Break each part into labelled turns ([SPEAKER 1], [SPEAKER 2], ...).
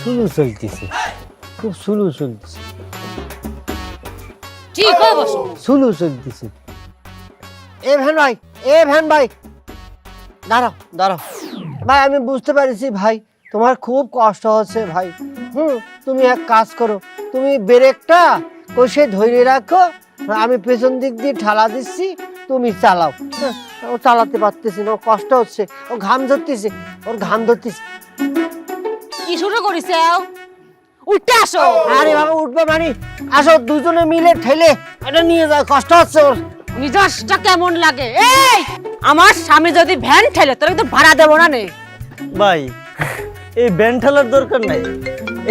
[SPEAKER 1] Slow চলতেছে, খুব slow চলতেছে,
[SPEAKER 2] ঠিক হয়ে বসো।
[SPEAKER 1] স্লো চলতেছে। এ ভ্যান ভাই, এ ভ্যান ভাই, দাঁড়াও দাঁড়াও ভাই, আমি বুঝতে পারছি ভাই তোমার খুব কষ্ট হচ্ছে ভাই। তুমি এক কাজ করো, তুমি ব্রেকটা কষে ধরে রাখো, আমি পেছন দিক দিয়ে ঠালা দিচ্ছি, তুমি চালাও। ও চালাতে পারতেছি না, ও কষ্ট হচ্ছে, ও ঘাম ধরতেছে, ওর ঘাম ধরতেছে।
[SPEAKER 2] কি শুরু করিছে? উঠতে আসো।
[SPEAKER 1] আরে বাবা উঠবো মানে, আসো দুজনে মিলে ঠেলে এটা নিয়ে যাও, কষ্ট হচ্ছে ওর।
[SPEAKER 2] মিজাজটা কেমন লাগে? এই আমার স্বামী যদি ভ্যান ঠেলে তোর তো ভাড়া দেবো না নে।
[SPEAKER 3] ভাই এই ব্যান ঠেলার দরকার নাই,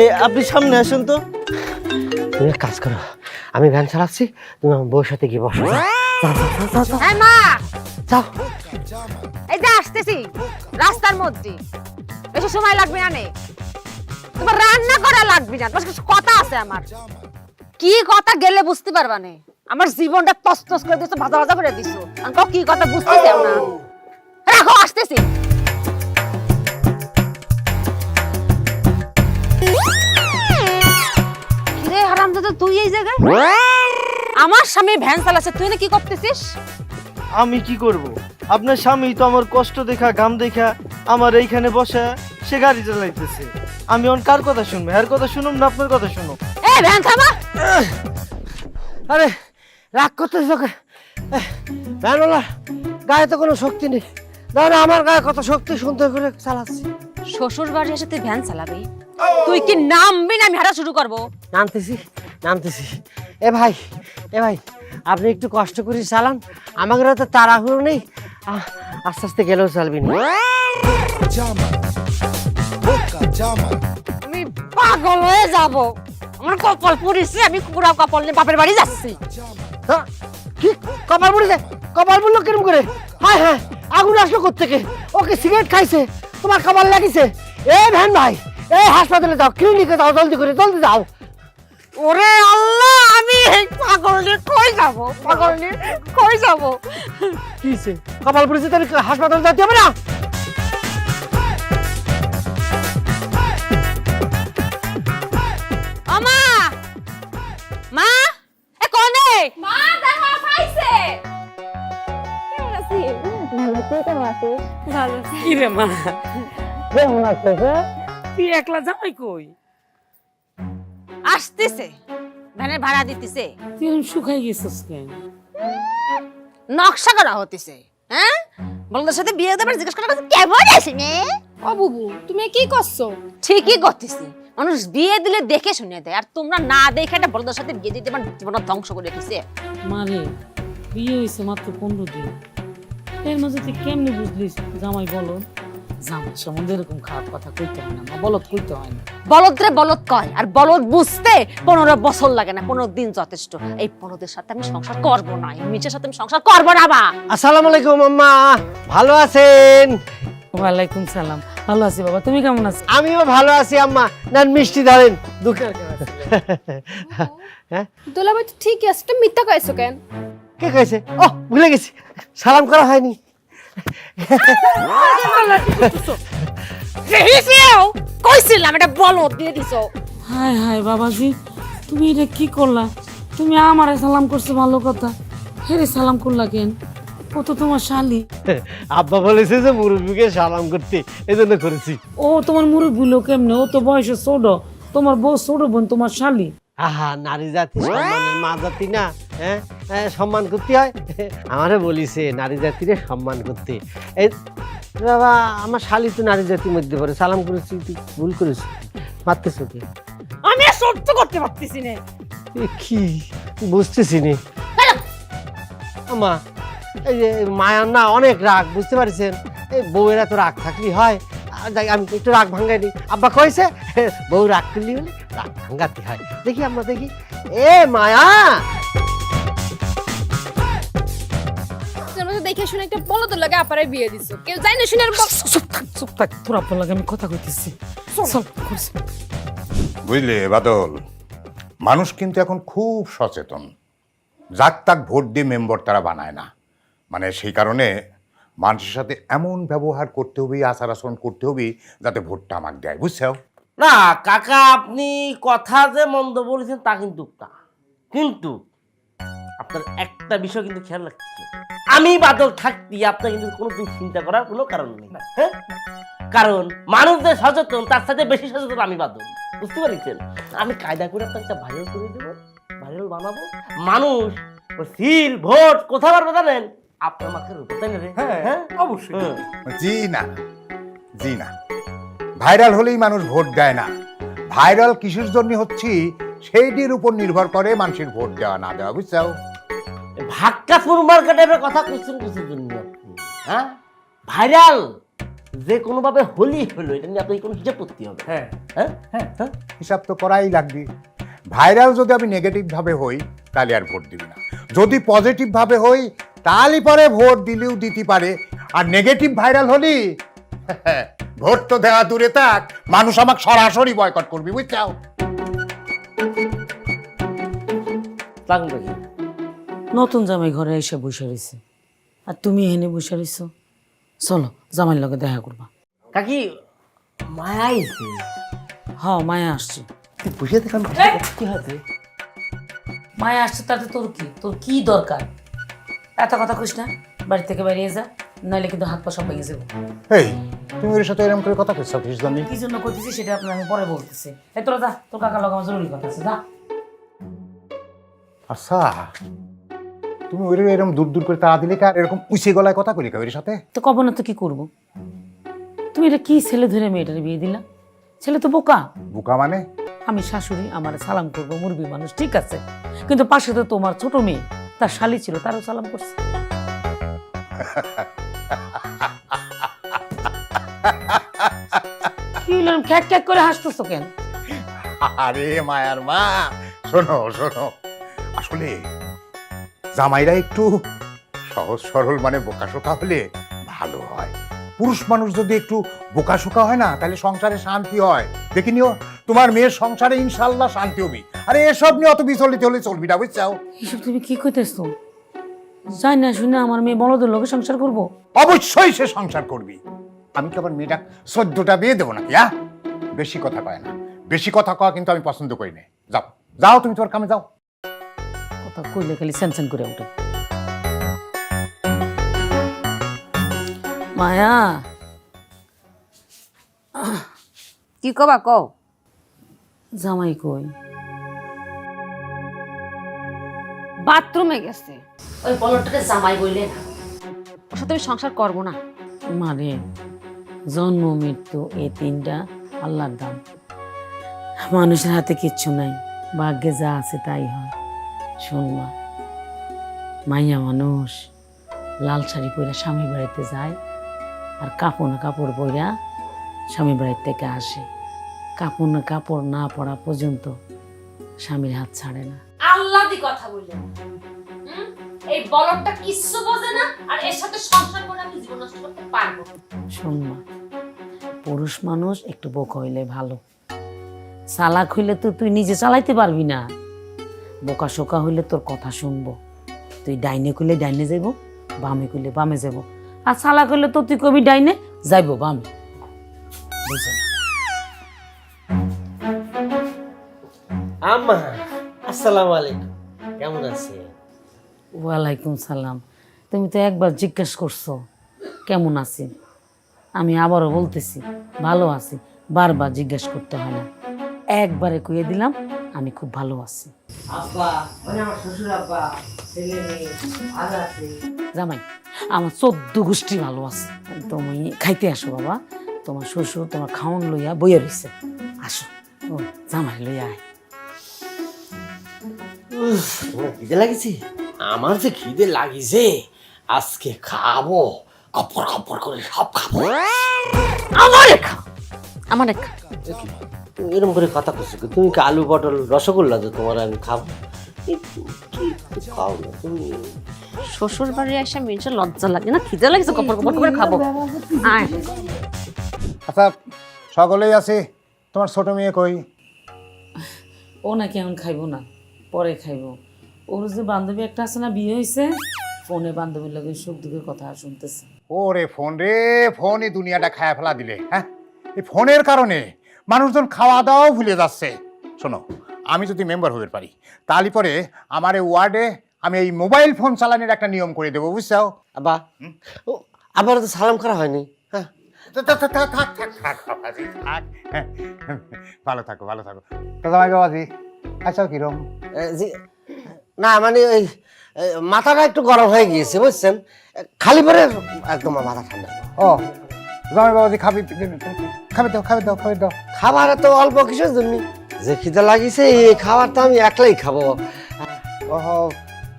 [SPEAKER 3] এই আপনি সামনে আসুন তো।
[SPEAKER 1] তুমি এক কাজ করো, আমি ভ্যান চালাচ্ছি, তুমি আমার বউর সাথে গিয়ে বসো। যাও, যাও, যাও, যাও, যাও,
[SPEAKER 2] হ্যাঁ মা,
[SPEAKER 1] যাও।
[SPEAKER 2] এই যে আসতেছি রাস্তার মধ্যে, বেশি সময় লাগবে না নে। তোমার রান্না করা লাগবে না, তোমার কিছু কথা আছে আমার। কি কথা গেলে বুঝতে পারবা নে। আমার জীবনটা তছনছ করে দিছো, ভাজা ভাজা করে দিছো। আমি কি কথা বুঝতে চাও না? রাখো, আসতেছি। কিরে হারামজাদা, তুই এই জায়গায়? আমার স্বামী ভ্যান চালাচ্ছে, তুই না কি করতেছিস?
[SPEAKER 3] আমি কি করব? আপনার স্বামী তো আমার কষ্ট দেখা, ঘাম দেখা আমার এইখানে বসা সে গাড়ি চালাইতেছে। আমি অন কার কথা শুনবো? এর কথা শুনুম না আপনার কথা শুনুম?
[SPEAKER 2] এ ভ্যান থামা।
[SPEAKER 1] আরে রাগ করতেছ, ভ্যানওয়ালা গায়ে তো কোনো শক্তি নেই। না আমার গায়ে কত শক্তি, সুন্দর করে চালাচ্ছি।
[SPEAKER 2] শ্বশুর বাড়ি এসে তুই ভ্যান চালাবি? তুই কি নামবি না আমি হাঁটা শুরু করবো?
[SPEAKER 1] নামতেছি নামতেছি। এ ভাই, এ ভাই, আপনি একটু কষ্ট করে চালান, আমাদের তো তাড়াহুড়ো নেই, আস্তে আস্তে গেলেও চলবি না।
[SPEAKER 2] আমি পাগল হয়ে যাব, আমার কপাল পুড়িছে, আমি পুরা কপাল নিয়ে বাপের বাড়ি যাচ্ছি।
[SPEAKER 1] হ্যাঁ, কি কপাল পড়েছে? কপাল পড়লো কিরম করে? হ্যাঁ হ্যাঁ, আগুন আসলো কোত্থেকে? ওকে সিগারেট খাইছে, তোমার কপাল লাগিছে। এ ভ্যান ভাই, এই হাসপাতালে যাও, ক্লিনিকে যাও, জলদি করে, জলদি যাও।
[SPEAKER 2] ওরে আল্লাহ, আমি এই পাগল নিয়ে কই যাব? পাগল নিয়ে কই যাব?
[SPEAKER 1] কি হয়েছে? কপাল পড়েছে, তাহলে হাসপাতালে যেতে হবে না?
[SPEAKER 2] আমা, মা, এ কোনে?
[SPEAKER 4] মা দেখো পাইছে। কেমন আছিস? ভালো আছি, কেমন আছিস? ভালো আছি।
[SPEAKER 5] কি রে মা,
[SPEAKER 1] কেমন আছে?
[SPEAKER 5] তুই একলা যাই কই?
[SPEAKER 2] আসতেছে, ভ্যানের ভাড়া দিতেছে,
[SPEAKER 5] তুই এরকম শুকাই গেছিস কেন?
[SPEAKER 2] নকশা করা হতেছে। হ্যাঁ, বলদের সাথে বিয়ে দেবার জিজ্ঞেস করা হচ্ছে, কেমন আছে মেয়ে?
[SPEAKER 4] ও বুবু, তুমি কি করছো?
[SPEAKER 2] ঠিকই করতেছি, মানুষ বিয়ে দিলে দেখে শুনে দেয়, আর তোমরা না দেখে একটা বলদের সাথে বিয়ে দিতে আমার জীবন ধ্বংস করে রেখেছে।
[SPEAKER 5] মারে বিয়ে হয়েছে মাত্র 15 দিন, এর মাঝে তুই কেমনি বুঝলিস জামাই বলো? জামাই সম্বন্ধে এরকম খারাপ কথা কইতে হয় না মা, বলত কইতে হয় না।
[SPEAKER 2] বলদরে বলদ কয়, আর বলদ বুঝতে 15 বছর লাগে না, 15 দিন যথেষ্ট। এই বলদের সাথে আমি সংসার করব না, এই মিছের সাথে আমি সংসার করব না। মা,
[SPEAKER 1] আসসালামু আলাইকুম আম্মা, ভালো আছেন?
[SPEAKER 5] ওয়ালাইকুম সালাম, ভালো আছি বাবা, তুমি কেমন আছো?
[SPEAKER 1] আমিও ভালো আছি আম্মা। নেন মিষ্টি ধরেন। হ্যাঁ,
[SPEAKER 4] দুলাভাই তো ঠিকই আছে, তুমি মিথ্যা কইছো কেন?
[SPEAKER 1] কে কইছে? ও ভুলে গেছি, সালাম করা হয়নি।
[SPEAKER 2] কইছিলাম এটা বলদ দিয়ে দিছো।
[SPEAKER 5] হায় হায় বাবাজি, তুমি এটা কি করলা? তুমি আমারে সালাম করছো ভালো কথা, হেরে সালাম করলা কেন? ও তো তোমার শালি।
[SPEAKER 1] আব্বা বলেছে যে মুরব্বীকে সালাম করতে, এই জন্য করেছি।
[SPEAKER 5] ও তোমার মুরব্বী লোক কেমনে? ও তো বয়সে ছোট, তোমার বউ ছোট বোন তোমার শালি।
[SPEAKER 1] আহা, নারী জাতি সম্মানের মা জাতি না, হ্যাঁ সম্মান করতে হয়। আমারে বলিছে নারী জাতিরে সম্মান করতে। এই বাবা, আমার শালি তো নারী জাতির মধ্যে পড়ে, সালাম করেছি, তুই ভুল করেছি, মারতেছ কি?
[SPEAKER 2] আমি আর সহ্য করতে পারতেছি না।
[SPEAKER 1] এ কি বুঝতেছি নি মা, এই যে মায়ার না অনেক রাগ, বুঝতে পারছেন? এই বউয়েরা তো রাগ থাকলেই হয়, যাই আমি একটু রাগ ভাঙ্গাই দিই। আব্বা কইছে বউ রাগ করলি হলে রাগ ভাঙ্গাতে হয়। দেখি আমরা দেখি, এ মায়া,
[SPEAKER 4] তোমরা তো দেখে শুনে একটা বলদ লাগে আপারে বিয়ে দিছো, কেউ জানে না শুনে আর
[SPEAKER 5] চুপ থাক, তোরা বল আমি কথা কইতেছি। চল করছি।
[SPEAKER 6] বুঝলে বাদল, মানুষ কিন্তু এখন খুব সচেতন, যাক তাক ভোট দিয়ে মেম্বার তারা বানায় না। মানে সেই কারণে মানুষের সাথে এমন ব্যবহার করতে হবে, আচার আচরণ করতে হবে যাতে ভোটটা আমাকে দেয়, বুঝছো?
[SPEAKER 7] না কাকা, আপনি কথা যে মন্দ বলেছেন তা কিন্তু না, কিন্তু আপনার একটা বিষয় কিন্তু খেয়াল রাখতে হবে। আমি বাদল থাকতে আপনার কিন্তু কোনোদিন চিন্তা করার কোনো কারণ নেই, হ্যাঁ? কারণ মানুষ যে সচেতন তার সাথে বেশি সচেতন আমি বাদল, বুঝতে পারছেন? আমি কায়দা করে আপনার একটা ভাইরাল করে দেবো, ভাইরাল বানাবো, মানুষ সিল ভোট কোথায় পারবে জানেন? আপনার মাকে রূপে, তাই না রে? হ্যাঁ অবশ্যই।
[SPEAKER 6] জি না, জি না, ভাইরাল হলেই মানুষ ভোট দেয় না। ভাইরাল কিসের জন্য হচ্ছি সেইটির উপর নির্ভর করে মানুষের ভোট দেওয়া না দেওয়া, বুঝছো?
[SPEAKER 7] ভাক্কাসপুর মার্কেটের কথা কোশ্চেন কোশ্চেন জন্য আপনি, হ্যাঁ? ভাইরাল যে কোনো ভাবে হলি হলো, এটা নিয়ে আপনাকে কোনো হিসাব করতে হবে। হ্যাঁ হ্যাঁ হ্যাঁ হ্যাঁ,
[SPEAKER 6] হিসাব তো করাই লাগবে। ভাইরাল যদি আমি নেগেটিভ ভাবে হই তাহলে আর ভোট দিবি না, যদি পজিটিভ ভাবে হই তাহলে পরে ভোট দিলেও দিতে পারে। আর নেগেটিভ ভাইরাল হলি ভোট তো দেওয়া দূরে থাক, মানুষ আমাকে সরাসরি বয়কট করবি, বুঝছাও?
[SPEAKER 7] লাগবে কি?
[SPEAKER 5] নতুন জামাই ঘরে এসে বসে রয়েছে আর তুমি এখানে বসে রয়েছো। চলো জামাইয়ের লগে দেখা করবা।
[SPEAKER 7] কাকি মায়া আইছে,
[SPEAKER 5] হ্যাঁ মায়া আসছে।
[SPEAKER 7] তুই বসে দেখান কি হয়েছে?
[SPEAKER 5] মায়া আসছে তাতে তোর কি, তোর কি দরকার? এত কথা কইস না, বাড়ি থেকে বেরিয়ে যা, নাইলে কিন্তু হাত পা সব ভেঙে যাবো।
[SPEAKER 6] এই তুমি ওর সাথে এরকম করে কথা কইছো কিস জানি?
[SPEAKER 5] কি জন্য করতেছি সেটা আপনার আমি পরে বলতেছি। এই তোরা যা, তোর কাকার লগে আমার জরুরি কথা আছে, যা।
[SPEAKER 6] আচ্ছা, তুমি ওর এরকম দূর দূর করে তাড়া দিলে কার এরকম উঁচে গলায় কথা করি ওর সাথে?
[SPEAKER 5] তো কব না তো কি করবো? তুমি এটা কি ছেলে ধরে মেয়েটার বিয়ে দিলা? ছেলে তো বোকা।
[SPEAKER 6] বোকা মানে?
[SPEAKER 5] আমি শাশুড়ি, আমার সালাম করবো, মুরবি মানুষ, ঠিক আছে, কিন্তু পাশে তো তোমার ছোট মেয়ে, তার শালি ছিল, তারও সালাম করছে। কি হলো, খ্যাক খ্যাক করে হাসতেছো কেন?
[SPEAKER 6] আরে মায়ার মা, শোনো শোনো, আসলে জামাইরা একটু সহজ সরল মানে বোকাশোকা হলে ভালো হয়। পুরুষ মানুষ যদি একটু বোকাশোকা হয় না তাহলে সংসারে শান্তি হয়। দেখিনিও তোমার মেয়ের সংসারে ইনশাল্লাহ শান্তি হবে। আরে এসব নিয়ে অত বিচলিত হলে চলবি না, বুঝছাও?
[SPEAKER 5] এসব তুমি কি কইতেছো? যাই না শুনে আমার মেয়ে বড়দের লোকে সংসার করবো?
[SPEAKER 6] অবশ্যই সে সংসার করবি। আমি তো আবার মেয়েটা 14টা বিয়ে দেবো নাকি? হ্যাঁ, বেশি কথা কয় না, বেশি কথা কওয়া কিন্তু আমি পছন্দ করি না। যাও যাও, তুমি তোমার কামে যাও।
[SPEAKER 5] কথা কইলে খালি স্যানস্যান করে ওঠে। মায়া,
[SPEAKER 2] কি কবা কও?
[SPEAKER 5] জামাই কই?
[SPEAKER 2] বাথরুমে গেছে।
[SPEAKER 5] ওই বলটাকে জামাই বইলে না।
[SPEAKER 2] ওর সাথে আমি সংসার করবো না।
[SPEAKER 5] মারে, জন্ম মৃত্যু এই তিনটা আল্লাহর দান, মানুষের হাতে কিচ্ছু নাই, ভাগ্যে যা আছে তাই হয়। শোন মা, মাইয়া মানুষ লাল শাড়ি পরে স্বামী বাড়িতে যায় আর কাপড় কাপড় পরা স্বামী বাড়ির থেকে আসে। কাপড় না পরা পর্যন্ত স্বামীর হাত ছাড়ে না।
[SPEAKER 4] আল্লাহ দি কথা বললেন, এই বলদটা কিচ্ছু বোঝে না, আর এর সাথে সংসার করে আমি জীবন নষ্ট করতে পারবো না।
[SPEAKER 5] শোন মা, পুরুষ মানুষ একটু বোকা হইলে ভালো। চালাক হইলে তো তুই নিজে চালাইতে পারবি না, বোকা শোকা হইলে তোর কথা শুনবো। তুই ডাইনে কইলে ডাইনে যাইব, বামে কইলে বামে যাব, আর চালাক হইলে তো তুই কবি ডাইনে যাইব বামে। বুঝে না?
[SPEAKER 7] আম্মা আসসালামু আলাইকুম, কেমন আছে?
[SPEAKER 5] ওয়ালাইকুম সালাম। তুমি তো একবার জিজ্ঞেস করছো কেমন আছি, আমি আবারও বলতেছি ভালো আছি। বারবার জিজ্ঞেস করতে হয় না, একবারে কইয়ে দিলাম আমি খুব ভালো আছি। জামাই আমার 14 গোষ্ঠী ভালো আছে। তুমি খাইতে আসো বাবা, তোমার শ্বশুর তোমার খাওন লইয়া বইয়া রইছে, আসো। ও জামাই লইয়া আয়।
[SPEAKER 7] খিদে লাগিছে? আমার যে খিদে লাগিছে, আজকে খাবো, কপর কপর করে সব খাবো।
[SPEAKER 2] আমারে খা, আমারে খা।
[SPEAKER 7] তুমি এরকম করে কথা করছো কি? তুমি কি আলু পটল রসগোল্লা যে তোমার আমি খাবো? খাও না তুমি।
[SPEAKER 2] শ্বশুর বাড়ি এসে মেয়েছে লজ্জা লাগে না? খিদে লাগছে, কপর কপর করে খাবো। আয়।
[SPEAKER 6] আচ্ছা, সকলেই আছে, তোমার ছোট মেয়ে কই?
[SPEAKER 5] ও নাকি এখন খাইবো না, পরে খাইবো। ওর যে বান্ধবী একটা আছে না, বিয়ে হয়েছে, ফোনে বান্ধবীর লগে সুখ দুঃখের কথা শুনতেছে।
[SPEAKER 6] ওরে ফোন রে, ফোনই দুনিয়াটা খায়া ফেলা দিলে। হ্যাঁ, এই ফোনের কারণে মানুষজন খাওয়া দাওয়াও ভুলে যাচ্ছে। শোনো, আমি যদি মেম্বার হতে পারি তাহলে পরে আমার এই ওয়ার্ডে আমি এই মোবাইল ফোন চালানোর একটা নিয়ম করে দেবো, বুঝছো?
[SPEAKER 1] আব্বা, ও, আবার তো সালাম করা হয়নি। হ্যাঁ,
[SPEAKER 6] থাক। ভালো থাকো, ভালো থাকো। তো জামাই বাবাজি আচ্ছা কিরম?
[SPEAKER 1] জি, না মানে ওই মাথাটা একটু গরম হয়ে গিয়েছে বুঝছেন, খালি পরে একদম মাথা ঠান্ডা।
[SPEAKER 6] ও জামাই বাবাজি খাবে দাও।
[SPEAKER 1] খাবার তো অল্প কিসের জন্য, যে খিদে লাগিয়েছে এই খাবার তো আমি একলাই খাবো।
[SPEAKER 6] ওহো,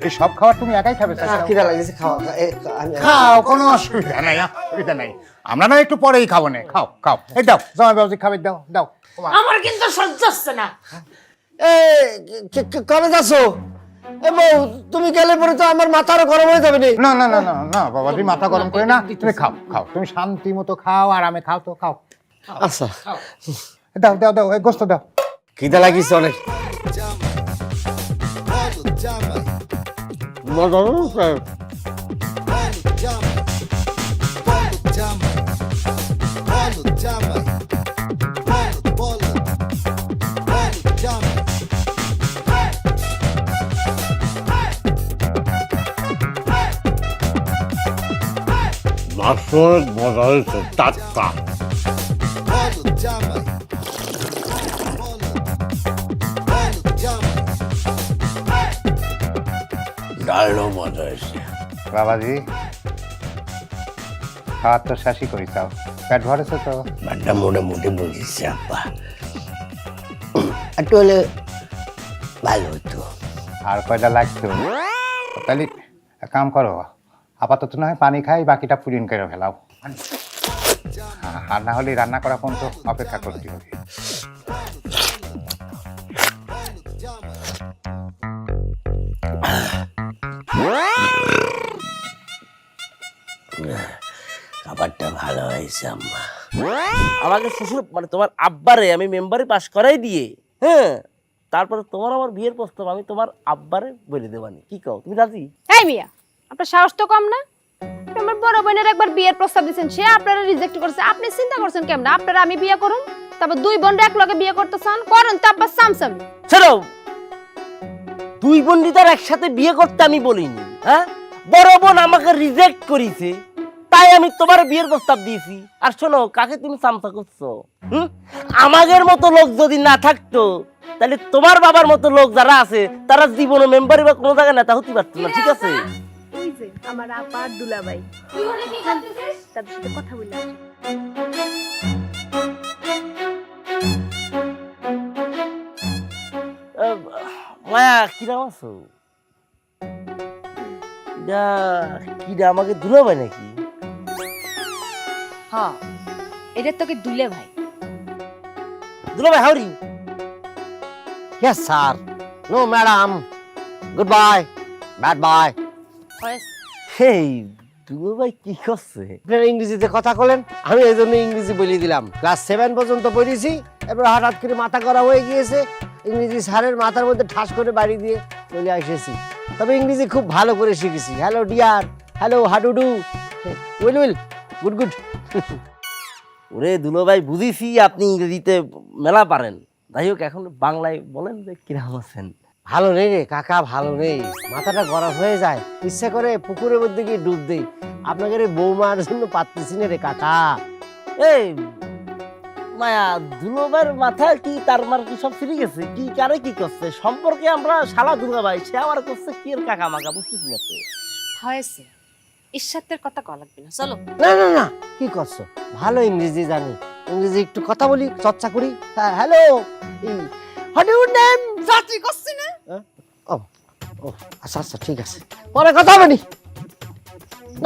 [SPEAKER 6] এই সব খাবার তুমি একাই খাবে?
[SPEAKER 1] খিদে লাগিয়েছে খাওয়া
[SPEAKER 6] খাও, কোনো অসুবিধা নাই। আমরা না একটু পরেই খাবো না, খাও। এই দাও জামাই বাবাজি খাবে, দাও।
[SPEAKER 4] আমার কিন্তু সহ্য হচ্ছে না।
[SPEAKER 1] কবে যাচ্ছো? এ বউ, তুমি গেলে পরে তো আমার মাথা আরো গরম হয়ে যাবে।
[SPEAKER 6] না বাবাজি, মাথা গরম করে না, তুমি খাও, তুমি শান্তি মতো খাও, আরামে খাও। তো খাও,
[SPEAKER 1] আচ্ছা,
[SPEAKER 6] দাও এই গোস্ত দাও।
[SPEAKER 1] খিদে লাগিয়েছে অনেক। মজা হচ্ছে। মাছ অনেক মজা হয়েছে, টাটকা। ডালও মজা হয়েছে।
[SPEAKER 6] বাবাজি খাওয়ার তো শেষই করি, তাও পেট ভরেছে তো?
[SPEAKER 1] ব্যাটটা মোটামুটি বুঝেছে আব্বা, একটু হলে ভালো হতো।
[SPEAKER 6] আর কয়টা লাগতো? তাহলে এক কাম করো, আপাতত না হয় পানি খাই, বাকিটা পুরিন করে ফেলাও। আর না হলে রান্না করা পর্যন্ত অপেক্ষা করতে হবে।
[SPEAKER 1] খাবারটা ভালো হয়েছে আম্মা।
[SPEAKER 7] আমাকে শ্বশুর মানে তোমার আব্বারে আমি মেম্বারে পাশ করাই দিয়ে, হ্যাঁ, তারপরে তোমার আমার বিয়ের প্রস্তাব আমি তোমার আব্বারে বলে দেবানি। কি কও, তুমি রাজি?
[SPEAKER 2] এই মিয়া, আপনার সাহস তো কম না? আমার বড় বোনের একবার বিয়ের প্রস্তাব দিয়েছেন, সে আপনারা রিজেক্ট করছে। আপনি চিন্তা করছেন কেমন আপনারা আমি বিয়ে করুন, তারপর দুই বোন এক লগে বিয়ে করতে চান, করেন তো আব্বা সামসামি।
[SPEAKER 7] চলো, দুই বন্ধুদের একসাথে বিয়ে করতে আমি বলিনি, হ্যাঁ? বড় বোন আমাকে রিজেক্ট করেছে, তাই আমি তোমার বিয়ের প্রস্তাব দিয়েছি। আর শোনো, কাকে তুমি সামসা করছো? আমাদের মতো লোক যদি না থাকতো তাহলে তোমার বাবার মতো লোক যারা আছে তারা জীবনে মেম্বারই বা কোনো জায়গায় নেতা হতে পারতো না, ঠিক আছে?
[SPEAKER 2] ওই যে আমার আপা আর দুলাভাই,
[SPEAKER 4] তুই ওরে কি করতেছিস?
[SPEAKER 2] তাদের সাথে কথা বলে আসি।
[SPEAKER 7] মায়া, কিরাম আছো? কিরা আমাকে দুলাভাই নাকি?
[SPEAKER 2] হ্যাঁ, এটা তোকে দুলে ভাই।
[SPEAKER 7] দুলাভাই, হাউরি?
[SPEAKER 1] Yes, sir. No, madam. Goodbye. Bad bye.
[SPEAKER 7] হেই, দুলাভাই কি করছে?
[SPEAKER 1] আপনারা ইংরেজিতে কথা বলেন, আমি এই জন্য ইংরেজি বলে দিলাম। ক্লাস 7 পর্যন্ত পড়েছি, এবার হঠাৎ করে মাথা করা হয়ে গিয়েছে, ইংরেজি স্যারের মাথার মধ্যে ঠাস করে বাড়ি দিয়ে চলে এসেছি। তবে ইংরেজি খুব ভালো করে শিখেছি। Hello dear, hello hadudu, will good.
[SPEAKER 7] ওরে দুলাভাই, বুঝেছি আপনি ইংরেজিতে মেলা পারেন। যাই হোক, এখন বাংলায় বলেন যে কিরকম আছেন?
[SPEAKER 1] ভালো নেই রে কাকা, ভালো নেই, মাথাটা গরম হয়ে যায়, ইচ্ছা করে পুকুরের মধ্যে গিয়ে ডুব দেই। আপনাকে রে বৌমার জন্য পারতেছি না রে কাকা।
[SPEAKER 7] এই মায়া, দুলাভাইয়ের মাথায় কি তার মার কি সব ফিরে গেছে? কি কারে কি করছে সম্পর্কে? আমরা শালা দুলাভাই, সে আমার করছে কি এর কাকা মাকা, বুঝতেছি না তো।
[SPEAKER 2] হয়েছে, ঈশ্বরের কথা কওয়া লাগবে না, চলো।
[SPEAKER 1] না, কি করছো? ভালো ইংরেজি জানি, ইংরেজি একটু কথা বলি, চর্চা করি। হ্যাঁ, হ্যালো, হোয়াট ইউর নেম?
[SPEAKER 2] চাচি করছি না?
[SPEAKER 1] ও আচ্ছা, ঠিক আছে, পরে কথা হবে নি।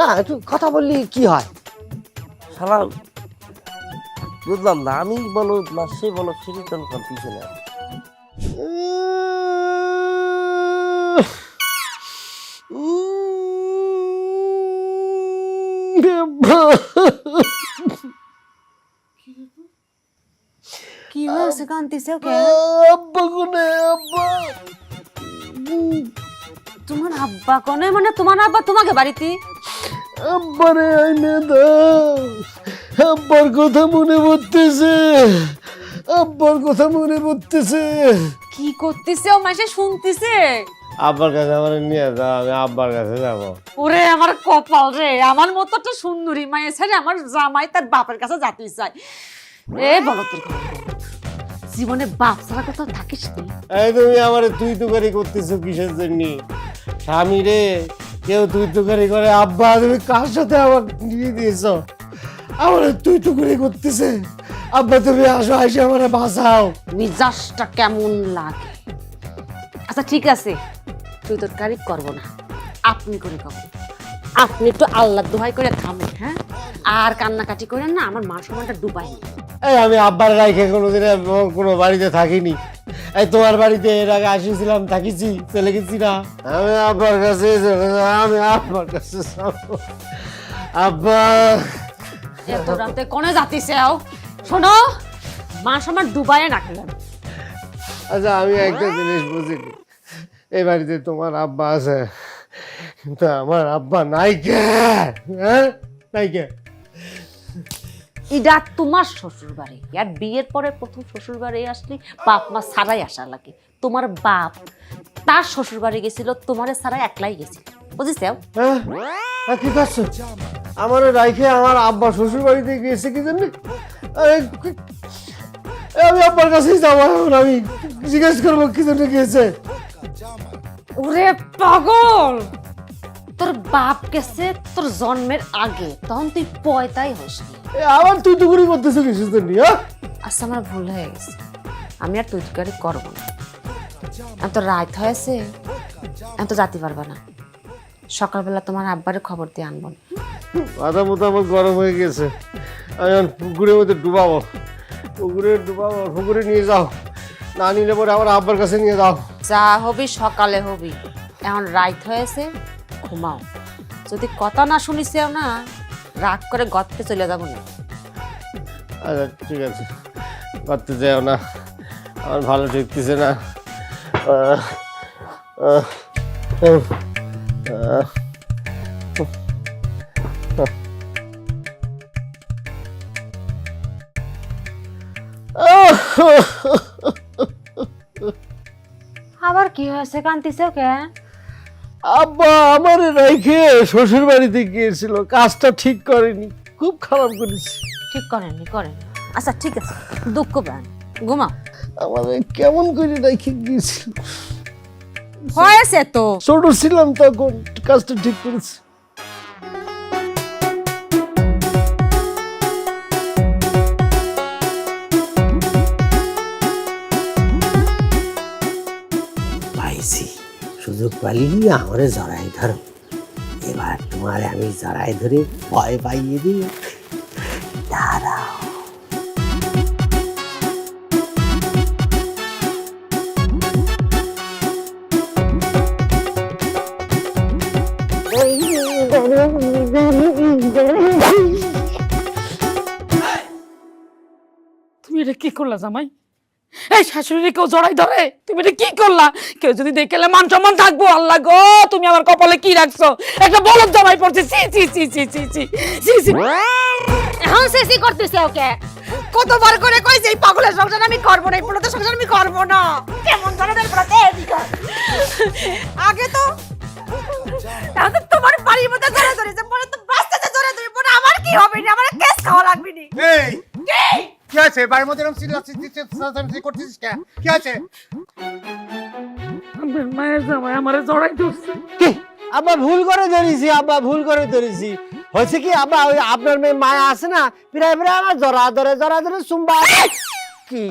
[SPEAKER 1] না, একটু কথা বললি কি হয়?
[SPEAKER 7] শালা বুঝলাম না, আমি বলো না সে বলো, সেটি তো কনফিউশন।
[SPEAKER 2] কি হয়েছে, কান্তিছে কে?
[SPEAKER 1] আব্বা কোনে? আব্বা,
[SPEAKER 2] তোমার আব্বা কোনে? মানে তোমার আব্বা তোমাকে বাড়িতে?
[SPEAKER 1] আব্বারে আইনে দাও, আব্বার কথা মনে পড়তেছে। আব্বার কথা মনে পড়তেছে।
[SPEAKER 2] কি করতেছে ও মাসে শুনতেছে?
[SPEAKER 1] আব্বার কাছে আমার নিয়ে যাও, আমি আব্বার কাছে যাবো।
[SPEAKER 2] ওরে আমার কপাল রে, আমার মতো একটা সুন্দরী মায়ের ছেড়ে আমার জামাই তার বাপের কাছে যেতে চায়। এ বলো তোর জীবনে বাপ ছাড়া কোথাও থাকিস নি?
[SPEAKER 1] এই তুমি আমার তুই তুকারি করতেছো কিসের জন্য? স্বামী রে কেউ তুই তুকারি করে, আব্বা তুমি কার সাথে আমার নিয়ে দিয়েছো? আমার তুই তুকারি করতেছে। আব্বা তুমি আসো, এসে আমার বাঁচাও।
[SPEAKER 2] মিজাজটা কেমন লাগে? আচ্ছা ঠিক আছে, তুই তোর কারি করবো না, আপনি করে খাবো। আপনি একটু আল্লাহ দোহাই করে থামেন, হ্যাঁ? আর কান্নাকাটি করেন না, আমার মান সম্মানটা ডুবাই।
[SPEAKER 1] এই আমি আব্বার রাইখে কোনোদিন কোনো বাড়িতে থাকিনি। এই তোমার বাড়িতে এর আগে আসিছিলাম, থাকিছি, চলে গেছি না। আমি আব্বার কাছে চলে যাবো, আমি আব্বার কাছে যাবো। আব্বা
[SPEAKER 2] এত রাতে কোনে যাতিছেও? শোনো, মান সম্মান ডুবাই না খেলেন।
[SPEAKER 1] আচ্ছা আমি একটা জিনিস বুঝিনি, এই বাড়িতে তোমার আব্বা আছে কিন্তু আমার আব্বা নাই কে? হ্যাঁ নাই কে?
[SPEAKER 2] এটা তোমার শ্বশুর বাড়ি, আর বিয়ের পরে প্রথম শ্বশুর বাড়ি আসলি বাপ মা ছাড়াই আসা লাগে। তোমার বাপ তার শ্বশুর বাড়ি গেছিল, তোমার ছাড়াই একলাই গেছিল, বুঝেছ?
[SPEAKER 1] হ্যাঁ কি করছো? আমার রাইখে আমার আব্বা শ্বশুর বাড়িতে গিয়েছে কি জন্য? আমি আব্বার কাছেই যাবো, এখন আমি জিজ্ঞেস করবো কি জন্য গিয়েছে।
[SPEAKER 2] ওরে পাগল, তোর বাপ গেছে তোর জন্মের আগে, তখন তুই পয়তাই হসনি।
[SPEAKER 1] আবার তুই তুকুরি করতেছো কিসের জন্য?
[SPEAKER 2] আচ্ছা আমার ভুল হয়ে গেছে, আমি আর তুই তুকারি করবো না। এত রাত হয়েছে, এত যেতে পারবা না। সকালবেলা তোমার আব্বারে খবর দিয়ে আনবো।
[SPEAKER 1] মাথা মতো আমার গরম হয়ে গেছে, আমি এখন পুকুরের মধ্যে ডুবাবো। পুকুরে নিয়ে যাও, না নিলে পরে আমার আব্বার কাছে নিয়ে যাও।
[SPEAKER 2] যা হবি সকালে হবি, এখন রাত হয়েছে, ঘুমাও। যদি কথা না শুনিসেও না, রাগ করে গর্তে চলে যাবো না।
[SPEAKER 1] আচ্ছা ঠিক আছে, করতে যাও না, আমার ভালো ঠেকতেছে না।
[SPEAKER 2] আবার কি হয়েছে, কান্তিছে কেন?
[SPEAKER 1] আব্বা আমার রাইখে শ্বশুর বাড়িতে গিয়েছিল, কাজটা ঠিক করেনি, খুব খারাপ করেছে।
[SPEAKER 2] ঠিক করেননি, করেন। আচ্ছা ঠিক আছে, দুঃখ পান, ঘুমাও।
[SPEAKER 1] আমাদের কেমন করে রাইখে গিয়েছিল?
[SPEAKER 2] হয়েছে তো,
[SPEAKER 1] ছোট ছিলাম তখন, কাজটা ঠিক করেছে। পাইছি সুযোগ পালি আমারে জড়াই ধরো, এবার তোমার আমি জড়াই ধরে ভয় পাইয়ে দিই। দাঁড়াও।
[SPEAKER 5] তুমি এটা কি করলা জামাই? এই শাশুড়ি কেউ জড়াই ধরে, তুমি এটা কি করলা? কেউ যদি দেখলে মান সম্মান থাকবো? আল্লাহ গো, তুমি আমার কপালে কি রাখছো? একটা বলদ জামাই পড়ছে, সি সি সি সি সি সি সি সি।
[SPEAKER 2] এখন সেসি করতেছে ওকে। কতবার করে কইছে এই পাগলের সংসার আমি করব না, এই পোলাতে সংসার আমি করব না। কেমন ধরনের পোলাতে এদিকে আগে তো তাহলে তোমার বাড়ির মধ্যে ধরে ধরেছে, পরে তো বাচ্চাতে ধরে ধরে, পরে আমার কি হবে না? আমার কেস খাওয়া লাগবে নি।
[SPEAKER 6] এই কি আছে বাড়ির মধ্যে এরকম চিল্লাচ্ছিস করতেছিস কে? কি আছে?
[SPEAKER 5] আমার মায়ের জামাই আমারে জড়াই ধরছে।
[SPEAKER 1] কি আব্বা ভুল করে ধরেছি, আব্বা ভুল করে ধরেছি। হয়েছে কি আব্বা, ওই আপনার মেয়ে মায়া আছে না, প্রায় প্রায় আমার জড়া ধরে সুম্বা। কি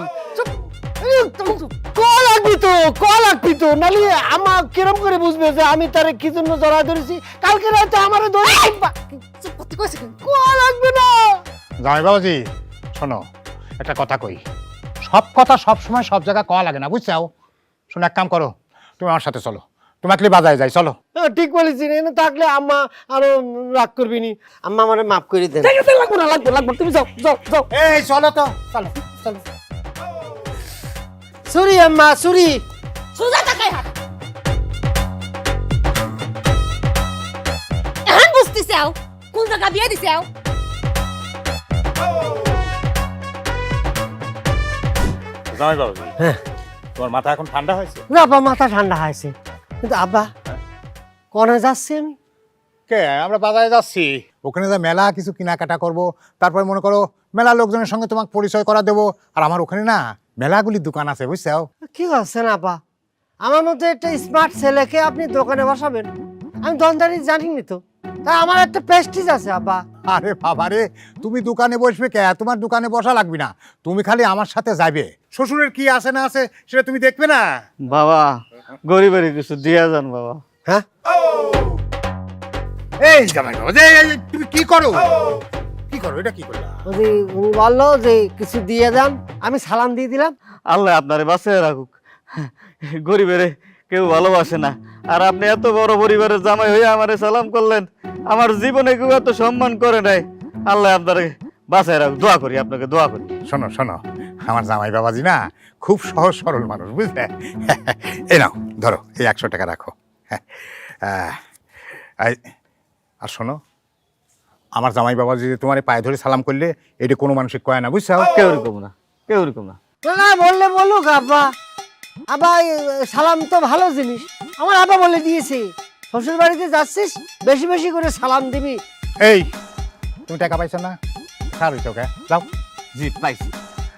[SPEAKER 1] লাগবি তো নালি আমার কিরম করে বুঝবে যে আমি তারে কি জন্য জড়া ধরেছি? কালকে রাতে আমার লাগবে না।
[SPEAKER 6] জামাই বাবাজি শোনো, একটা কথা কই, সব কথা সব সময় সব জায়গায় কওয়া লাগে না, বুঝছো? শোনো, এক কাম করো, তুমি আমার সাথে চলো, তোমাকে বাজারে যাই, চলো।
[SPEAKER 1] ঠিক বলেছি, এনে থাকলে আম্মা আরো রাগ করবি নি। আম্মা আমারে মাফ করে দেন।
[SPEAKER 5] লাগবো না, লাগবো, তুমি যাও যাও যাও।
[SPEAKER 6] এই চলো তো, চলো চলো।
[SPEAKER 1] সরি আম্মা, সরি।
[SPEAKER 2] সুজা তাকাই হাত। এখন বুঝতেছাও কোন জায়গা বিয়ে দিছাও?
[SPEAKER 6] জামাই বাবু
[SPEAKER 1] হ্যাঁ।
[SPEAKER 6] তোমার মাথা এখন ঠান্ডা হয়েছে?
[SPEAKER 1] না আব্বা, মাথা ঠান্ডা হয়েছে, কিন্তু আব্বা কনে যাচ্ছি আমি?
[SPEAKER 6] কে আমরা বাজারে যাচ্ছি, ওখানে যা মেলা কিছু কেনাকাটা করব, তারপরে মনে করো মেলা লোকজনের সঙ্গে তোমাকে পরিচয় করা দেবো। আর আমার ওখানে না মেলাগুলি দোকান আছে, বুঝছো?
[SPEAKER 1] কি করছেন আব্বা? আমার মতো একটা স্মার্ট ছেলেকে আপনি দোকানে বসাবেন? আমি দোকানদারি জানিনি তো, তাই আমার একটা প্রেস্টিজ আছে আব্বা।
[SPEAKER 6] আরে বাবা রে, তুমি দোকানে বসবে কে? তোমার দোকানে বসা লাগবে না, তুমি খালি আমার সাথে যাবে। শ্বশুরের কি আছে না আছে সেটা তুমি দেখবে না।
[SPEAKER 3] বাবা গরিবের কিছু দিয়া যান বাবা।
[SPEAKER 1] হ্যাঁ,
[SPEAKER 6] এই জামাই বাবা, তুমি কি করো? কি করো এটা? কি করলা?
[SPEAKER 1] উনি বললো যে কিছু দিয়ে যান, আমি সালাম দিয়ে দিলাম।
[SPEAKER 3] আল্লাহ আপনারে বাঁচিয়ে রাখুক। গরিবের কেউ ভালোবাসে না, আর আপনি এত বড় পরিবারের জামাই হয়ে আমারে সালাম করলেন। আমার জীবনে কেউ এত সম্মান করে নাই। আল্লাহ আপনারে বাঁচিয়ে রাখুক, দোয়া করি, আপনাকে দোয়া করি।
[SPEAKER 6] শোনো শোনো, আমার জামাই বাবাজি না খুব সহজ সরল মানুষ, বুঝলে? এই নাও ধরো, এই 100 টাকা রাখো। আর শোনো, আমার জামাই বাবাজি তোমার পায়ে ধরে সালাম করলে এটা কোনো মানুষের কয় না, বুঝছো?
[SPEAKER 3] কেউ রকম না, কেউ রকম না।
[SPEAKER 1] না বললে বলুক আব্বা, আব্বা সালাম তো ভালো জিনিস। আমার আব্বা বলে দিয়েছে, শ্বশুর বাড়িতে যাচ্ছিস বেশি বেশি করে সালাম দিবি।
[SPEAKER 6] এই তুমি টাকা পাইছো না? খার হইছো কে? যাও।
[SPEAKER 3] জি পাইছি।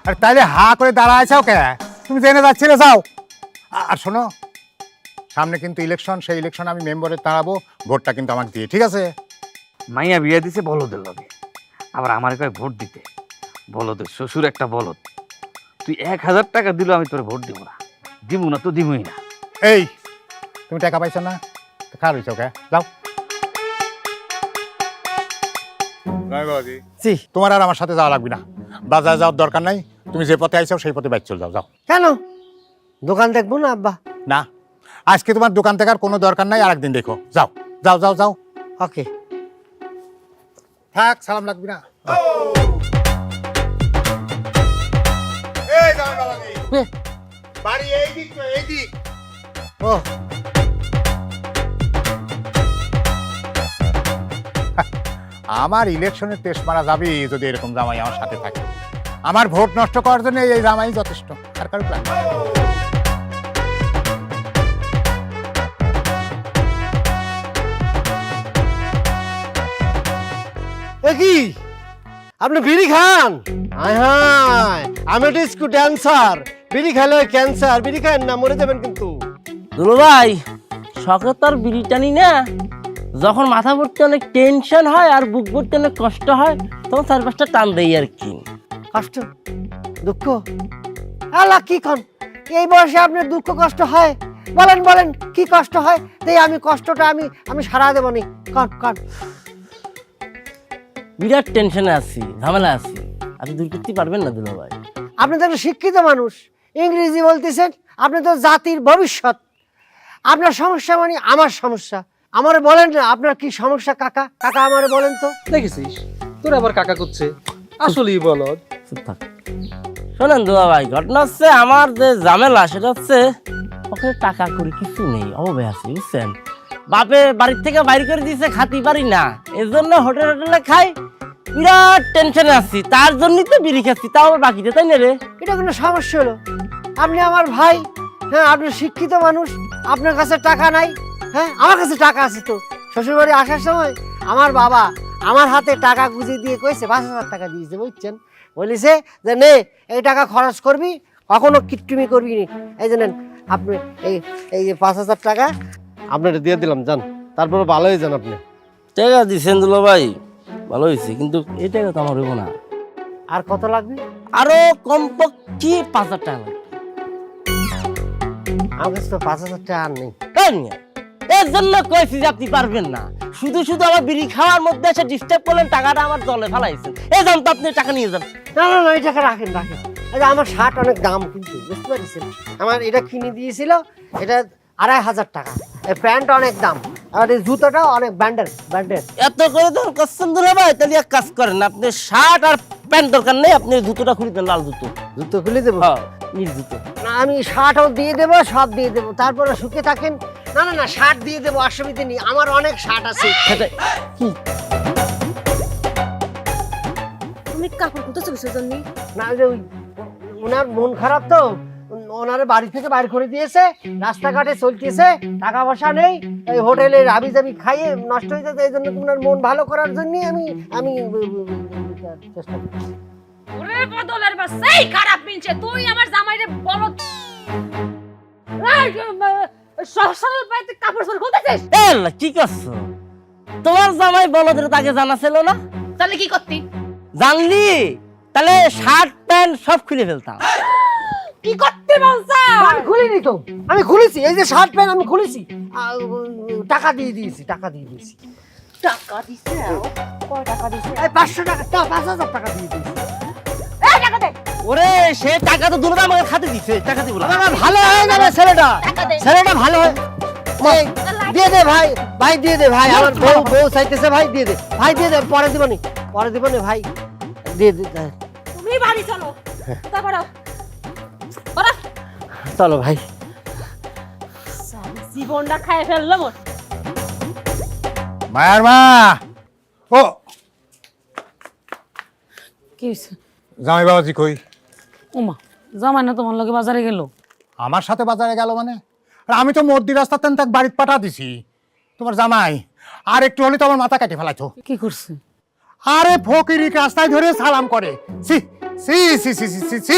[SPEAKER 6] আর তাইলে হা করে দাঁড়াইছাও কে? তুমি জেনে যাচ্ছিলে, যাও। আর শোনো, সামনে কিন্তু ইলেকশন, সেই ইলেকশন আমি মেম্বারে দাঁড়াবো, ভোটটা কিন্তু আমাকে দিয়ে, ঠিক আছে?
[SPEAKER 8] মাইয়া বিয়ে দিছে বলদের লগে, আবার আমার কয় ভোট দিতে। বলদের শ্বশুর একটা বলদ। তুই 1000 টাকা দিল, আমি তোর ভোট দিব না। দিব না তো দিবই না।
[SPEAKER 6] এই তুমি টাকা পাইছো না? খার হইছো কে? যাও।
[SPEAKER 1] জি।
[SPEAKER 6] তোমার আর আমার সাথে যাওয়া লাগবে না, বাজারে যাওয়ার দরকার নাই। তুমি যে পথে আইছো সেই পথে বাইক চলে যাও। যাও।
[SPEAKER 1] কেন দোকান দেখবো না আব্বা?
[SPEAKER 6] না, আজকে তোমার দোকান থেকে আর কোনো দরকার নাই, আর একদিন দেখো। যাও যাও যাও যাও।
[SPEAKER 1] ওকে,
[SPEAKER 6] থাক, সালাম লাগবে না। বাড়ি এই দিক তো, এই দিক।
[SPEAKER 1] ও
[SPEAKER 6] আমার ইলেকশনের টেস্ট মারা যাবে যদি এরকম জামাই আমার সাথে থাকে। আমার ভোট নষ্ট করার জন্য এই জামাই যথেষ্ট, আর কারো লাগবে না।
[SPEAKER 1] এ কি আপনি বিড়ি খান? হায় হায়, আমি একটা স্কুল ড্যান্সার, বিড়ি খেলে ক্যান্সার। বিড়ি খান না, মরে যাবেন কিন্তু।
[SPEAKER 7] দুলু ভাই, শখে তো আর বিড়ি টানি না। যখন মাথা ভর্তি অনেক টেনশন হয় আর বুক ভর্তি অনেক কষ্ট হয়, তখন 4-5টা টান দেই আর কি।
[SPEAKER 1] কষ্ট দুঃখ আল্লাহ কি কন? এই বয়সে আপনার দুঃখ কষ্ট হয়? বলেন বলেন কি কষ্ট হয়, তাই আমি কষ্টটা আমি সারা দেবো নি। কন কন।
[SPEAKER 7] বিরাট টেনশনে আছি, ঝামেলা আছি। আপনি দূর করতে পারবেন না দুলু ভাই?
[SPEAKER 1] আপনি তো একটা শিক্ষিত মানুষ, ইংরেজি বলতেছেন, আপনি তো জাতির ভবিষ্যৎ। আপনার সমস্যা মানে আমার সমস্যা। আমারে বলেন না আপনার কি সমস্যা কাকা? কাকা আমারে বলেন তো।
[SPEAKER 9] দেখেছিস তোর আবার কাকা করছে, আসলেই বলদ।
[SPEAKER 7] চুপ থাক। শোনেন দুলা ভাই, ঘটনা হচ্ছে আমার যে ঝামেলা সেটা হচ্ছে ওখানে টাকা করে কিছু নেই, অভাবে আছি, বুঝছেন? বাপে বাড়ির থেকে বাইরে করে দিয়েছে, খাতি পারি না, এর জন্য হোটেলে খাই। বিরাট টেনশনে আছি, তার জন্যই তো বিড়ি খাচ্ছি, তাও আবার বাকিতে, তাই না রে?
[SPEAKER 1] এটা কোনো সমস্যা হলো? আপনি আমার ভাই, হ্যাঁ আপনি শিক্ষিত মানুষ, আপনার কাছে টাকা নাই? হ্যাঁ আমার কাছে টাকা আছে তো। শ্বশুরবাড়ি আসার সময় আমার বাবা আমার হাতে টাকা গুঁজে দিয়ে কইছে 5000 টাকা দিয়েছে, বুঝছেন? বলিছে যে নে এই টাকা খরচ করবি, কখনো কিট্টুমি করবি নি। এই জানেন আপনি এই যে 5000 টাকা আপনার দিয়ে দিলাম, যান। তারপরে ভালো হয়ে যান আপনি।
[SPEAKER 7] টাকা দিচ্ছেন দুলা ভাই, ভালো হয়েছে, কিন্তু এই টাকা তো আমার হইব না।
[SPEAKER 1] আর কত লাগবে?
[SPEAKER 7] আরো কমপক্ষে 5000 টাকা লাগবে।
[SPEAKER 1] আমার কাছে তো 5000 টাকা আর নেই।
[SPEAKER 7] তাই না? এর জন্য কইছি যে আপনি পারবেন না। শুধু শুধু আমার বিড়ি খাওয়ার মধ্যে এসে ডিস্টার্ব করলেন, টাকাটা আমার জলে ফেলাইছেন। এই যান তো, আপনি টাকা নিয়ে যান।
[SPEAKER 1] না না না, এই টাকা রাখেন রাখেন। আচ্ছা আমার শার্ট অনেক দাম কিন্তু, বুঝতে পারছেন? আমার এটা কিনে দিয়েছিল, এটা 2500 টাকা। এই প্যান্ট অনেক দাম, আর এই জুতোটাও অনেক ব্র্যান্ডেড।
[SPEAKER 7] এত করে ধর করছেন দুলা ভাই, তাহলে এক কাজ করেন, আপনি শার্ট আর প্যান্ট দরকার নেই, আপনি জুতোটা খুলে লাল জুতো।
[SPEAKER 1] জুতো খুলে দেবো?
[SPEAKER 7] হ্যাঁ, নীল জুতো।
[SPEAKER 1] না আমি শার্টও দিয়ে দেবো, সব দিয়ে দেবো, তারপরে শুকে থাকেন। না না না, শার্ট দিয়ে দেবো, অসুবিধা নেই, আমার অনেক শার্ট আছে।
[SPEAKER 7] সেটাই।
[SPEAKER 2] তুমি কাপড় কোথায় চলছো জন্য?
[SPEAKER 1] না ওই যে ওই ওনার মন খারাপ তো, ওনার বাড়ি থেকে বাইর করে দিয়েছে, রাস্তাঘাটে চলতেছে, টাকা পয়সা নেই, এই হোটেলে রাবি জাবি খাইয়ে নষ্ট হয়ে যাচ্ছে। এই জন্য ওনার মন ভালো করার জন্য আমি আমি চেষ্টা করছি।
[SPEAKER 4] ওরে বদলের বাচ্চা, এই খারাপ মিনছে, তুই আমার জামাইরে বলদ সরল পাইতে কাপড় চোপড় খুলতেছিস।
[SPEAKER 7] এ আল্লাহ, কি করছো? তোমার জামাই বলদের তাকে জানা ছিল না?
[SPEAKER 4] তাহলে কি করতি?
[SPEAKER 7] জানলি তাহলে শার্ট প্যান্ট সব খুলে ফেলতাম।
[SPEAKER 4] কি করতে বলছ?
[SPEAKER 1] আমি খুলিনি তো, আমি খুলেছি, এই যে শার্ট প্যান্ট আমি খুলেছি, টাকা দিয়ে দিয়েছি, টাকা দিয়ে দিয়েছি।
[SPEAKER 4] টাকা দিছে? কয় টাকা দিছে?
[SPEAKER 1] এই 500 টাকা, 5,000 টাকা দিয়ে দিয়েছি।
[SPEAKER 4] এই টাকা দে।
[SPEAKER 7] ওরে সে টাকা তো দুটো আমাকে খাতে দিছে, টাকা দিব না।
[SPEAKER 1] বাবা, ভালো হয়ে যাবে ছেলেটা,
[SPEAKER 4] টাকা দে।
[SPEAKER 1] ছেলেটা ভালো হয়। এই, দিয়ে দে ভাই, ভাই দিয়ে দে ভাই, আমার বউ চাইতেছে, ভাই দিয়ে দে, ভাই দিয়ে দে, পরে দিবনি, পরে দিবনি ভাই, দিয়ে দে।
[SPEAKER 4] তুমি বাড়ি চলো। তারপর ওরা
[SPEAKER 1] চলো ভাই।
[SPEAKER 4] জীবনটা খায় ফেললো মোর।
[SPEAKER 6] মায়ার মা, ও
[SPEAKER 5] কি হয়েছে?
[SPEAKER 6] জামাই বাবাজি কই?
[SPEAKER 5] ওমা, জামাই না তোমার লগে বাজারে গেল?
[SPEAKER 6] আমার সাথে বাজারে গেল মানে? আর আমি তো মধ্যি রাস্তাতে তাক বাড়িতে পাঠা দিছি। তোমার জামাই আর একটু হলে তো আমার মাথা কাটে ফেলাইতো।
[SPEAKER 5] কি করছে?
[SPEAKER 6] আরে ফকিরি রাস্তায় ধরে সালাম করে। সি সি সি সি সি সি।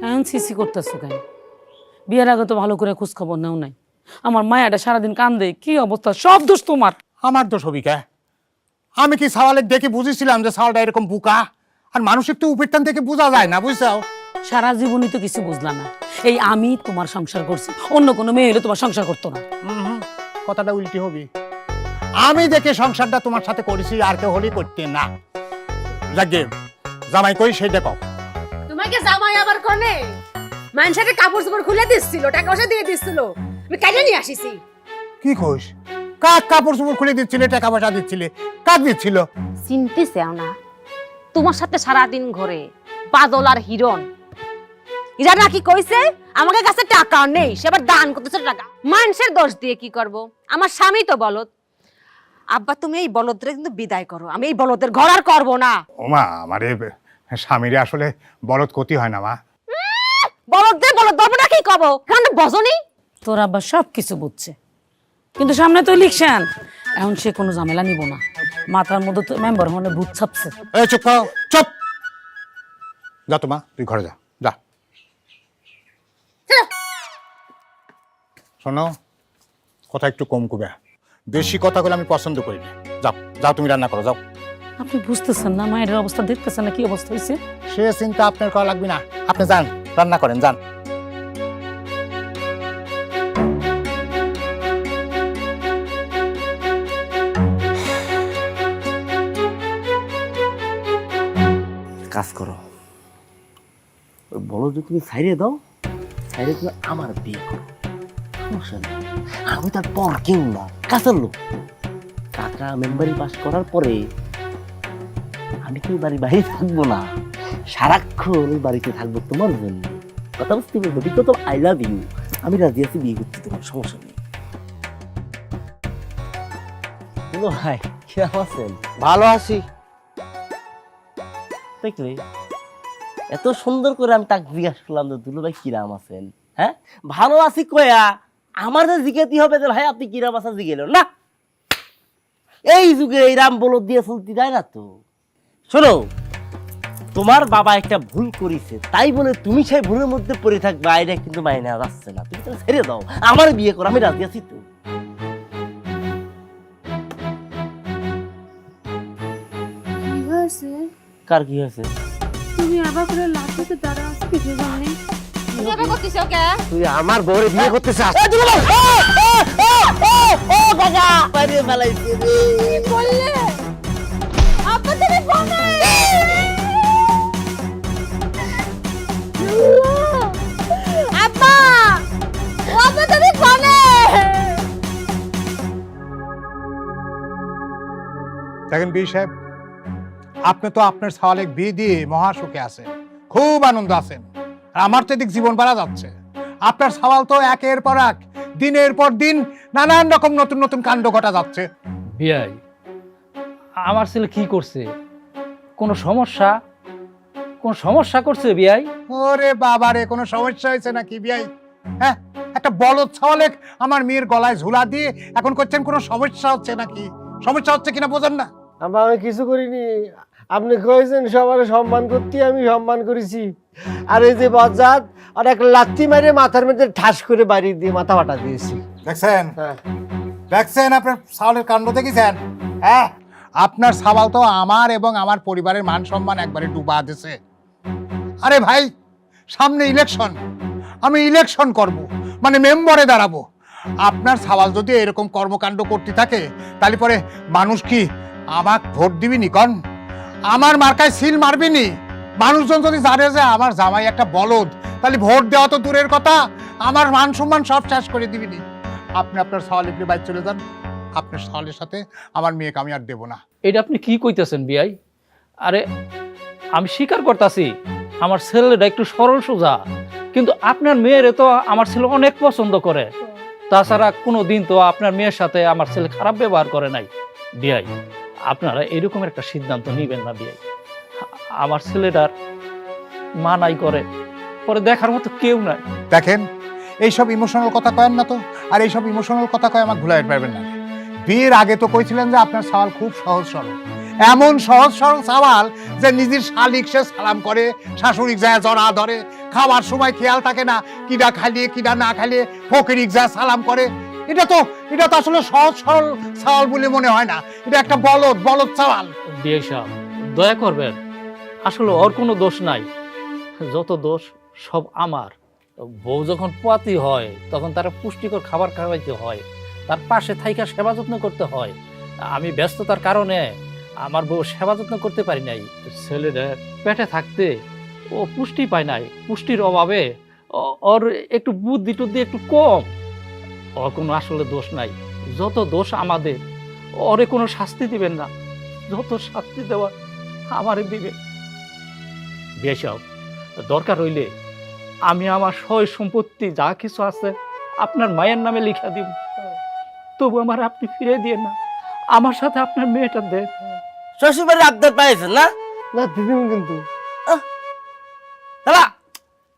[SPEAKER 5] এখন সিসি করতেছো কেন? বিয়ের আগে তো ভালো করে খোঁজ খবর নেও নাই। আমার মায়াটা সারাদিন কান্দে, কি অবস্থা, সব দোষ তোমার।
[SPEAKER 6] আমার তো ছবিকা, আমি কি সাওয়ালের দেখে বুঝেছিলাম যে সাওয়ালটা এরকম বুকা? আর মানুষের তো উপেরটান থেকে বোঝা যায় না, বুঝছাও?
[SPEAKER 5] সারা জীবনই তো কিছু বুঝলা না। এই আমি তোমার সংসার করছি, অন্য কোনো মেয়ে হলে তোমার সংসার করতো না।
[SPEAKER 6] কথাটা উল্টি হবে। আমি দেখে সংসারটা তোমার সাথে করেছি, আর কেউ হলেই করতে না। যাকে জামাই কই সেই দেখো।
[SPEAKER 4] তোমাকে জামাই আবার কোনে? মানুষের কাপড় চোপড় খুলে দিচ্ছিল, টাকা পয়সা দিয়ে দিচ্ছিল, আমি কাজে নিয়ে আসিছি।
[SPEAKER 6] কি কইস? কাক কাপড় চোপড় খুলে দিচ্ছিলে, টাকা পয়সা দিচ্ছিলে? কাক দিচ্ছিল?
[SPEAKER 2] চিনতে চাও না? তোমার সাথে সারাদিন ঘরে বাদল আর হিরণ, এরা নাকি কইছে আমাকে কাছে টাকা নেই, সে আবার দান করতেছে টাকা। মানুষের দোষ দিয়ে কি করব? আমার স্বামী তো বলদ। আব্বা তুমি এই বলদরে কিন্তু বিদায় করো, আমি এই বলদের ঘর আর করবো না।
[SPEAKER 6] ওমা, আমারে স্বামীরে আসলে বলদ ক্ষতি হয় না মা।
[SPEAKER 2] বলদদের বলদ বলবো না, কি কব? কেন বজনি?
[SPEAKER 5] তোর আব্বা সব কিছু বুঝছে, কিন্তু সামনে তো ইলেকশন, এখন সে কোনো ঝামেলা নিব না। মাথার মধ্যে তো মেম্বার মনে ভূত ছাপছে।
[SPEAKER 6] এই চুপ কর, চুপ। যা তো মা, তুই ঘরে যা, যা। শোনো, কথা একটু কম কবে, বেশি কথা বলে আমি পছন্দ করি না। যাও যাও, তুমি রান্না করো, যাও।
[SPEAKER 5] আপনি বুঝতেছেন না মায়ের অবস্থা, দেখতেছেন না কি অবস্থা হয়েছে?
[SPEAKER 6] সে চিন্তা আপনার করা লাগবে না, আপনি যান রান্না করেন, যান।
[SPEAKER 7] কাজ করো, ওই বলো যে তুমি সাইডে দাও, সাইডে তুমি আমার বিয়ে করো, সমস্যা নেই। আমি তার পর কেউ না, কাছের লোক। কাকা মেম্বারি পাস করার পরে আমি কি বাড়ি বাইরে থাকবো না, সারাক্ষণ ওই বাড়িতে থাকবো তোমার জন্য। কথা বুঝতে পারবো? Because of I love you. আমি রাজি আছি বিয়ে করতে, তোমার সমস্যা নেই। বলো ভাই, কিরকম আছেন?
[SPEAKER 1] ভালো আছি।
[SPEAKER 7] দেখলে এত সুন্দর করে আমি তাকে জিজ্ঞাসা করলাম যে দুলু ভাই কিরাম আছেন? হ্যাঁ, ভালো আছি কয়া আমার যে জিজ্ঞাসা হবে যে ভাই আপনি কিরাম আছেন জিজ্ঞেল না। এই যুগে এই রাম বলদ দিয়ে চলতে যায় না তো। শোনো, তোমার বাবা একটা ভুল করেছে, তাই বলে তুমি সেই ভুলের মধ্যে পড়ে থাকবে, এটা কিন্তু মাইনে যাচ্ছে না। তুমি তো ছেড়ে দাও, আমার বিয়ে করো, আমি রাজি আছি তো।
[SPEAKER 4] কি হয়েছে?
[SPEAKER 7] কার কি হয়েছে?
[SPEAKER 4] তুমি আবার করে লাঠিতে দাঁড়া আছো কিছু জানি? তুমি আবার করতেছ কে?
[SPEAKER 1] তুই আমার বউরে বিয়ে করতে চাস?
[SPEAKER 4] বললে আব্বা তুমি বনে আব্বা, আব্বা তুমি বনে।
[SPEAKER 6] দেখেন বি সাহেব, আপনি তো আপনার সাওয়ালে বিয়ে দিয়ে মহাসুখে আছেন, খুব আনন্দ আছেন। আর আমার তো এদিক জীবন বাড়া যাচ্ছে। আপনার সাওয়াল তো একের পর এক, দিনের পর দিন নানান রকম নতুন নতুন কাণ্ড ঘটা যাচ্ছে।
[SPEAKER 9] বিয়াই, আমার ছেলে কি করছে? কোনো সমস্যা? কোন সমস্যা করছে বিয়াই?
[SPEAKER 6] ওরে বাবারে, কোনো সমস্যা হয়েছে নাকি বিয়াই? হ্যাঁ, একটা বলদ ছাওয়ালে আমার মেয়ের গলায় ঝুলা দিয়ে এখন করছেন কোনো সমস্যা হচ্ছে নাকি? সমস্যা হচ্ছে কিনা বোঝেন না?
[SPEAKER 1] আমি কিছু করিনি। আপনি কয়েছেন সবার সম্মান করতে, আমি সম্মান করেছি। আর এই যে বজ্জাত আর এক লাথি মারে মাথার মধ্যে ঠাস করে বাড়ি দিয়ে মাথা ফাটা দিয়েছি।
[SPEAKER 6] দেখছেন?
[SPEAKER 1] হ্যাঁ।
[SPEAKER 6] দেখছেন আপনার ছাওয়ালের কাণ্ড দেখেছেন? হ্যাঁ, আপনার ছাওয়াল তো আমার এবং আমার পরিবারের মান সম্মান একবারে ডুবা দিছে। আরে ভাই, সামনে ইলেকশন, আমি ইলেকশন করব, মানে মেম্বারে দাঁড়াবো। আপনার ছাওয়াল যদি এরকম কর্মকাণ্ড করতে থাকে তাহলে পরে মানুষ কি আমাকে ভোট দিবিনি? কন আমার মার্কায় সিল মারবিনি? মানুষজন যদি জানে যে আমার জামাই একটা বলদ, তাহলে ভোট দেওয়া তো দূরের কথা, আমার মান সম্মান সব শেষ করে দিবিনি। আপনি আপনার ছাওয়াল একটু বাইরে চলে যান। আপনার ছাওয়ালের সাথে আমার মেয়েকে আমি আর দেবো না।
[SPEAKER 9] এটা আপনি কি কইতেছেন বিয়াই? আরে আমি স্বীকার করতেছি আমার ছেলেটা একটু সরল সোজা, কিন্তু আপনার মেয়েরে তো আমার ছেলে অনেক পছন্দ করে। তাছাড়া কোনো দিন তো আপনার মেয়ের সাথে আমার ছেলে খারাপ ব্যবহার করে নাই। বিয়াই, আপনারা এরকম একটা সিদ্ধান্ত নিবেন না বিয়াই। আমার ছেলেটার মানাই করে, পরে দেখার মতো কেউ নাই।
[SPEAKER 6] দেখেন, এইসব ইমোশনাল কথা কয়েন না তো, আর এইসব ইমোশনাল কথা কয়ে আমাকে ভুলাইতে পারবেন না। বিয়ের আগে তো কইছিলেন যে আপনার সওয়াল খুব সহজ সরল, এমন সহজ সরল সওয়াল যে নিজের শালিক সে সালাম করে, শাশুড়ি যায় জড়া ধরে, খাওয়ার সময় খেয়াল থাকে না কিডা খাইলে কিডা না খাইলে, ফকিরিক যায় সালাম করে। এটা তো আসলে সহজ সরল সওয়াল বলে মনে হয় না, এটা একটা বলদ সওয়াল।
[SPEAKER 9] বিয়াই সাহেব, দয়া করবেন, আসলে ওর কোনো দোষ নাই, যত দোষ সব আমার। বউ যখন পোয়াতি হয় তখন তারা পুষ্টিকর খাবার খাওয়াইতে হয়, তার পাশে থাইকা সেবা যত্ন করতে হয়। আমি ব্যস্ততার কারণে আমার বউ সেবা যত্ন করতে পারি নাই। ছেলেটা পেটে থাকতে ও পুষ্টি পায় নাই, পুষ্টির অভাবে ওর একটু বুদ্ধি টুদ্ধি একটু কম। ওর কোনো আসলে দোষ নাই, যত দোষ আমাদের। ওরে কোনো শাস্তি দিবেন না, যত শাস্তি দেওয়ার আমারে দিবে। বেশাও দরকার হইলে আমি আমার সয় সম্পত্তি যা কিছু আছে আপনার মায়ের নামে লিখা দিব, তবু আমার আপনি ফিরে দিয়ে না, আমার সাথে আপনার মেয়েটা দেন।
[SPEAKER 7] শ্বশুরবাড়ির আবদার পাইছেন না?
[SPEAKER 1] না দিদিম কিন্তু
[SPEAKER 7] দাদা,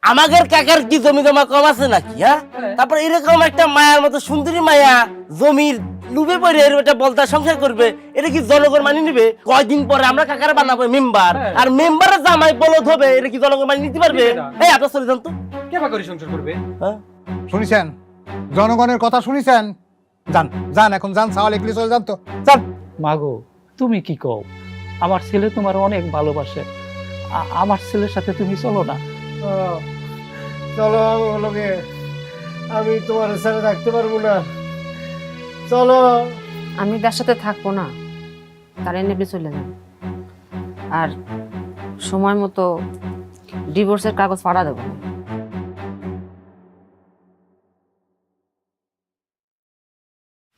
[SPEAKER 7] আমাদের কাকার কি জমি জমা কম আছে নাকি? হ্যাঁ, তারপর এরকম একটা মায়ার মতো সুন্দরী মায়া জমির লুবে পড়ে এটা বলতা সংসার করবে, এটা কি জনগণ মানি নিবে? কয়দিন পরে আমরা কাকারে বানাবো মেম্বার, আর মেম্বারের জামাই বলদ হবে, এটা কি জনগণ মানি নিতে পারবে? এই আপনার চলে যান তো।
[SPEAKER 9] কেবা করে সংসার করবে?
[SPEAKER 7] হ্যাঁ,
[SPEAKER 6] শুনিছেন? জনগণের কথা শুনিছেন? যান যান, এখন যান, ছাওয়াল এগুলি চলে যান তো, যান।
[SPEAKER 9] মাগো, তুমি কি কও? আমার ছেলে তোমার অনেক ভালোবাসে, আমার ছেলের সাথে তুমি চলো না।
[SPEAKER 1] চলো আমাকে, আমি তোমার সাথে থাকতে পারবো না, চলো।
[SPEAKER 2] আমি তার সাথে থাকবো না, তার এনে চলে যান, আর সময় মতো ডিভোর্সের কাগজ ফাড়া দেবো।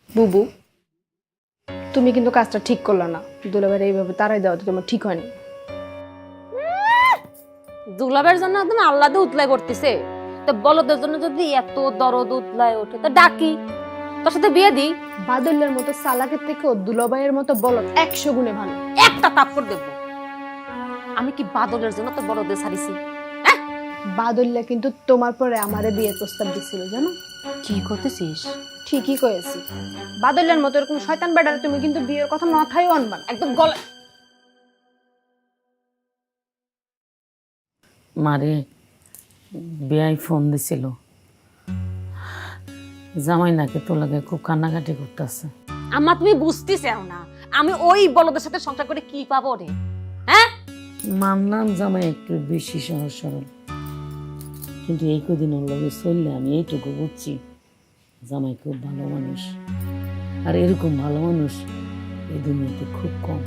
[SPEAKER 10] বুবু, তুমি কিন্তু কাজটা ঠিক করলে না। দুলাভাইয়ের এইভাবে তারাই দেওয়া তো তোমার ঠিক হয়নি।
[SPEAKER 2] দুলাবের জন্য একদম আল্লাদে উতলাই করতেছে, তো বলদের জন্য যদি এত দরদ উতলায় ওঠে তো ডাকি, তোর সাথে বিয়ে দিই।
[SPEAKER 10] বাদলের মতো সালাকের থেকেও দুলাভাইয়ের মতো বলদ 100 গুণে ভালো।
[SPEAKER 2] একটা তাপ্পড় দেবো। আমি কি বাদলের জন্য তো বলদের ছাড়িছি?
[SPEAKER 10] বাদল্লা কিন্তু তোমার পরে আমারে বিয়ের প্রস্তাব দিছিল, জানো?
[SPEAKER 2] কি করতেছিস?
[SPEAKER 10] ঠিকই কয়েছি। বাদলের মতো এরকম শয়তান বেটার তুমি কিন্তু বিয়ের কথা মাথায়ও আনবা না।
[SPEAKER 2] একদম গলা।
[SPEAKER 5] মারে বেয়াই ফোন দিছিল, জামাই নাকি তোর লাগে খুব কান্নাকাটি করতেছে।
[SPEAKER 2] আমার তুমি বুঝতে চাও না, আমি ওই বলদের সাথে সংসার করে কি পাবো রে? হ্যাঁ,
[SPEAKER 5] মানলাম জামাই একটু বেশি সহজ সরল, কিন্তু এই কদিন ওর লগে চললে আমি এইটুকু বুঝছি জামাই খুব ভালো মানুষ, আর এরকম ভালো মানুষ এই দুনিয়াতে খুব কম।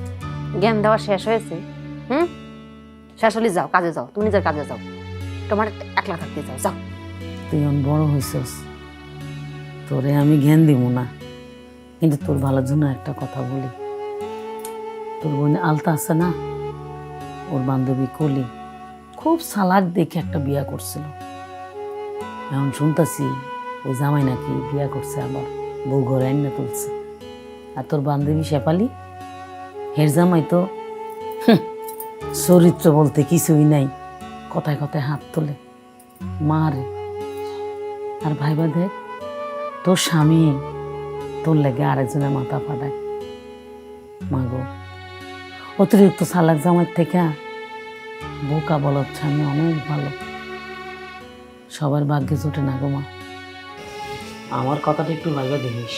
[SPEAKER 2] জ্ঞান দেওয়া শেষ হয়েছে? শেষ হলে যাও, কাজে যাও, তুমি নিজের কাজে যাও, তোমার একলা থাকতে যাও, যাও।
[SPEAKER 5] তুই অন বড় হয়েছিস, তোরে আমি জ্ঞান দিব না, কিন্তু তোর ভালোর জন্য একটা কথা বলি। তোর বোন আলতা আছে না, ওর বান্ধবী কলি খুব সালাক দেখে একটা বিয়া করছিল। এখন শুনতেছি ওই জামাই নাকি বিয়া করছে, আবার বউ ঘরে আইনা তুলছে। আর তোর বান্ধবী শেফালি, হের জামাই তো চরিত্র বলতে কিছুই নাই, কথায় কথায় হাত তোলে, মারে। আর ভাইবা দেখ, তোর স্বামী তোর লেগে আরেকজনের মাথা ফাটায়। মাগো, অতিরিক্ত চালাক জামাই থেকে বোকা বলত স্বামী অনেক ভালো। সবার ভাগ্যে জোটে না গো মা। আমার কথাটা একটু ভাইবা দেখিস।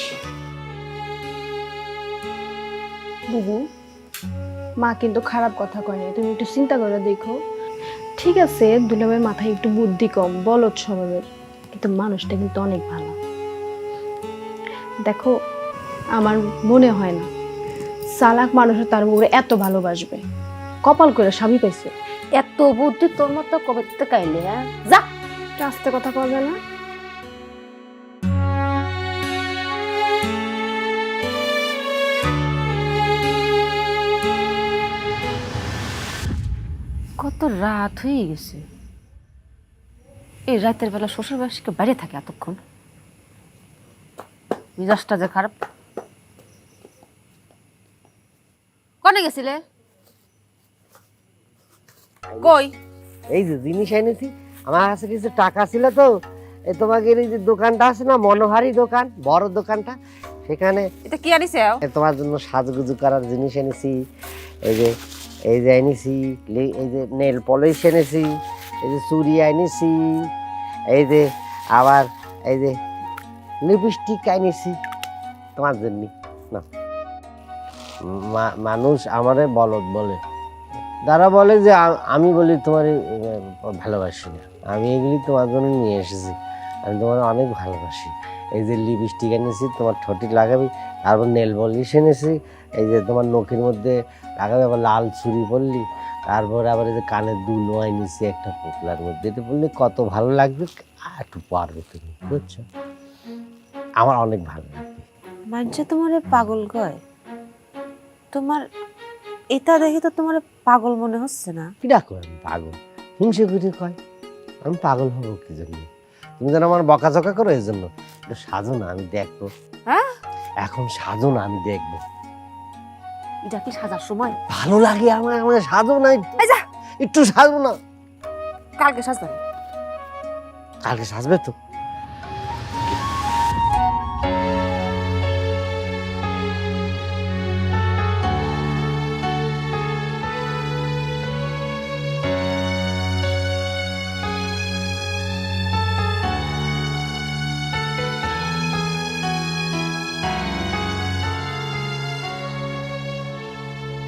[SPEAKER 10] বুবু, মা কিন্তু খারাপ কথা কয়নি, তুমি একটু চিন্তা করে দেখো। ঠিক আছে, দুলাভাইয়ের মাথায় একটু বুদ্ধি কম, বলদ স্বভাবের, কিন্তু মানুষটা কিন্তু অনেক ভালো। দেখো, আমার মনে হয় না চালাক মানুষের তার বউরে এত ভালোবাসবে। কপাল করে স্বামী পাইছে।
[SPEAKER 2] এত বুদ্ধি তোর মতো কবে থেকে কাইলে? হ্যাঁ, যা।
[SPEAKER 10] আস্তে কথা বলবে না।
[SPEAKER 2] কত রাত হয়ে গেছে, এই রাতের বেলা শ্বশুর বাড়িকে বাইরে থাকে এতক্ষণ, মিজাজটা যে খারাপ। কনে গেছিলে? কই?
[SPEAKER 1] এই যে জিনিস এনেছি, আমার কাছে কিছু টাকা ছিল তো, এই তোমাকে এই যে দোকানটা আছে না, মনোহারি দোকান, বড় দোকানটা, সেখানে
[SPEAKER 2] এটা কি আনিছে?
[SPEAKER 1] তোমার জন্য সাজগুজু করার জিনিস এনেছি। এই যে এনেছি, এই যে নেল পলিশ এনেছি, এই যে চুড়ি এনেছি, এই যে আবার এই যে লিপস্টিক এনেছি তোমার জন্য। না, মানুষ আমারে বলদ বলে, তারা বলে যে আমি বলি তোমার ভালোবাসি না, আমি এগুলি তোমার জন্য নিয়ে এসেছি, আমি তোমার অনেক ভালোবাসি। এই যে লিপস্টিক এনেছি তোমার ঠোঁটে লাগাবি, তারপর নেল পলিশ এনেছি, এই যে তোমার নখের মধ্যে লাগাবে, আবার লাল চুড়ি পরলি, তারপরে আবার এই যে কানের দুলো এনেছি একটা পুতলার মধ্যে, এটা বললে কত ভালো লাগবে, একটু পারবে তুমি, বুঝছো? আমার অনেক ভালো লাগবে।
[SPEAKER 2] মানছে তোমার পাগল কয়? তোমার এটা দেখে তো তোমার পাগল মনে হচ্ছে না।
[SPEAKER 1] কিরা কয় আমি পাগল? হিংসে করে কয় আমি পাগল হবো কি জন্য? তুমি যেন আমার বকাঝকা করো, এই জন্য সাজো না, আমি দেখবো।
[SPEAKER 2] হ্যাঁ,
[SPEAKER 1] এখন সাজো না, আমি দেখবো।
[SPEAKER 2] এটা কি সাজার সময়?
[SPEAKER 1] ভালো লাগে আমার, আমার সাজো না, একটু সাজো না।
[SPEAKER 2] কালকে সাজবে?
[SPEAKER 1] কালকে সাজবে তো।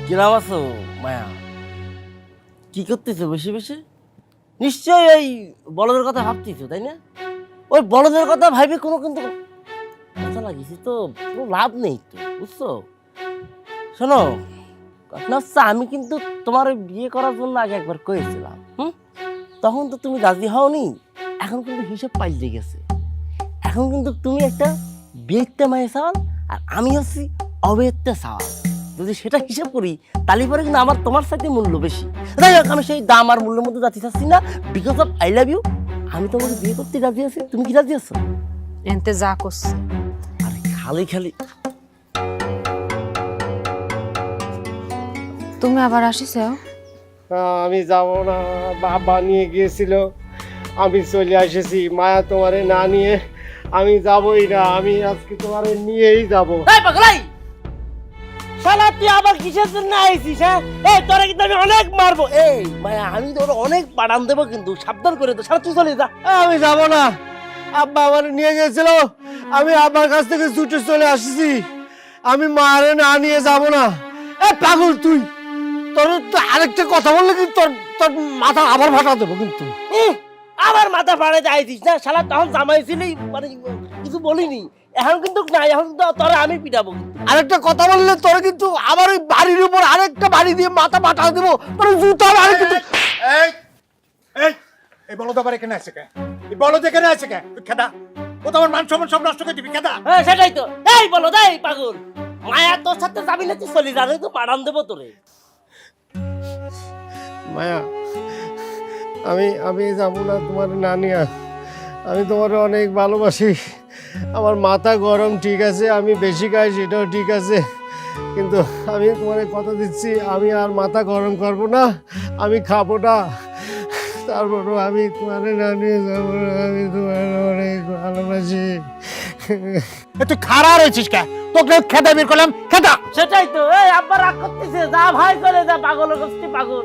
[SPEAKER 7] কিরাম আছো মায়া? কি করতেছো বসে বসে? নিশ্চয়ই ওই বলদের কথা ভাবতেছো, তাই না? ওই বলদের কথা ভাইবে কোনো কিন্তু কথা লাগিয়েছি তো কোনো লাভ নেই তো, বুঝছো? শোনো, ঘটনা হচ্ছে আমি কিন্তু তোমার ওই বিয়ে করার জন্য আগে একবার কয়েছিলাম, তখন তো তুমি রাজি হওনি। এখন কিন্তু হিসেব পাল্টে গেছে। এখন কিন্তু তুমি একটা বিয়েতে মায়ে চাওয়াল, আর আমি হচ্ছি অবেতে চাওয়াল। যদি সেটা হিসাব করি তাহলে পরে কিন্তু আমার তোমার সাথে মূল্য বেশি। যাই হোক, আমি সেই দাম আর মূল্যের মধ্যে যাতে চাচ্ছি না, because of I love you. আমি তোমাকে বিয়ে করতে রাজি আছি, তুমি কি রাজি আছো?
[SPEAKER 2] এনতে যা করছে।
[SPEAKER 7] আরে খালি খালি
[SPEAKER 2] তুমি আবার আসিস?
[SPEAKER 1] আমি যাব না, বাবা নিয়ে গিয়েছিল, আমি চলে এসেছি। মায়া তোমারে না নিয়ে আমি যাবই না, আমি আজকে তোমারে নিয়েই যাবো।
[SPEAKER 7] এই পাগলাই, শালা তুই আবার কিসের জন্য আইছিস? হ্যাঁ, এই তোরা কিন্তু আমি অনেক মারবো। এই মায়া, আমি তোর অনেক বাড়ান দেবো, কিন্তু সাবধান করে তো। শালা তুই চলে যা।
[SPEAKER 1] আমি যাব না, আব্বা আমার নিয়ে গেছিল, আমি আব্বার কাছ থেকে ছুটে চলে আসছি, আমি মারে না নিয়ে যাব না। এ পাগল তুই, তোর তো আরেকটা কথা বললে কিন্তু তোর তোর মাথা আবার ফাটা দেবো কিন্তু।
[SPEAKER 7] আবার মাথা ফাড়াইতে আইছিস না? শালা তখন জামাইছিলি, মানে কিছু বলিনি। এখন কিন্তু না, এখন কিন্তু তোরা আমি পিটাবো।
[SPEAKER 1] আরেকটা কথা বললে তোর কিন্তু আবার ওই বাড়ির উপর আরেকটা বাড়ি দিয়ে মাথা ফাটা দেবো, তোর জুতো আরে কিন্তু।
[SPEAKER 6] এই এই এই বলদ আবার এখানে আছে কে? এই বলদ এখানে আছে কে? তুই খেদা, ও তো আমার মান সম্মান সব নষ্ট করে দিবি, খেদা।
[SPEAKER 7] হ্যাঁ সেটাই তো। এই বলো, এই পাগল মায়া, তোর সাথে যাবি না? তুই চলি জানে তো, বাড়ান দেবো তোরে।
[SPEAKER 1] মায়া, আমি যাবো না তোমার না নিয়া, আমি তোমার অনেক ভালোবাসি। আমার মাথা গরম ঠিক আছে, আমি বেশি খাই সেটাও ঠিক আছে, কিন্তু আমি তোমার কথা দিচ্ছি, আমি আর মাথা গরম করবো না, আমি খাবো না। তারপরও আমি তোমার না নিয়ে যাবো না, আমি তোমার অনেক ভালোবাসি।
[SPEAKER 6] তুই খারাপ রয়েছিস কে? তোকে খেতে বের করলাম, খেতা।
[SPEAKER 7] সেটাই তো, এই আব্বা রাগ করতেছে, যা ভাই করে যা, পাগল করছি পাগল।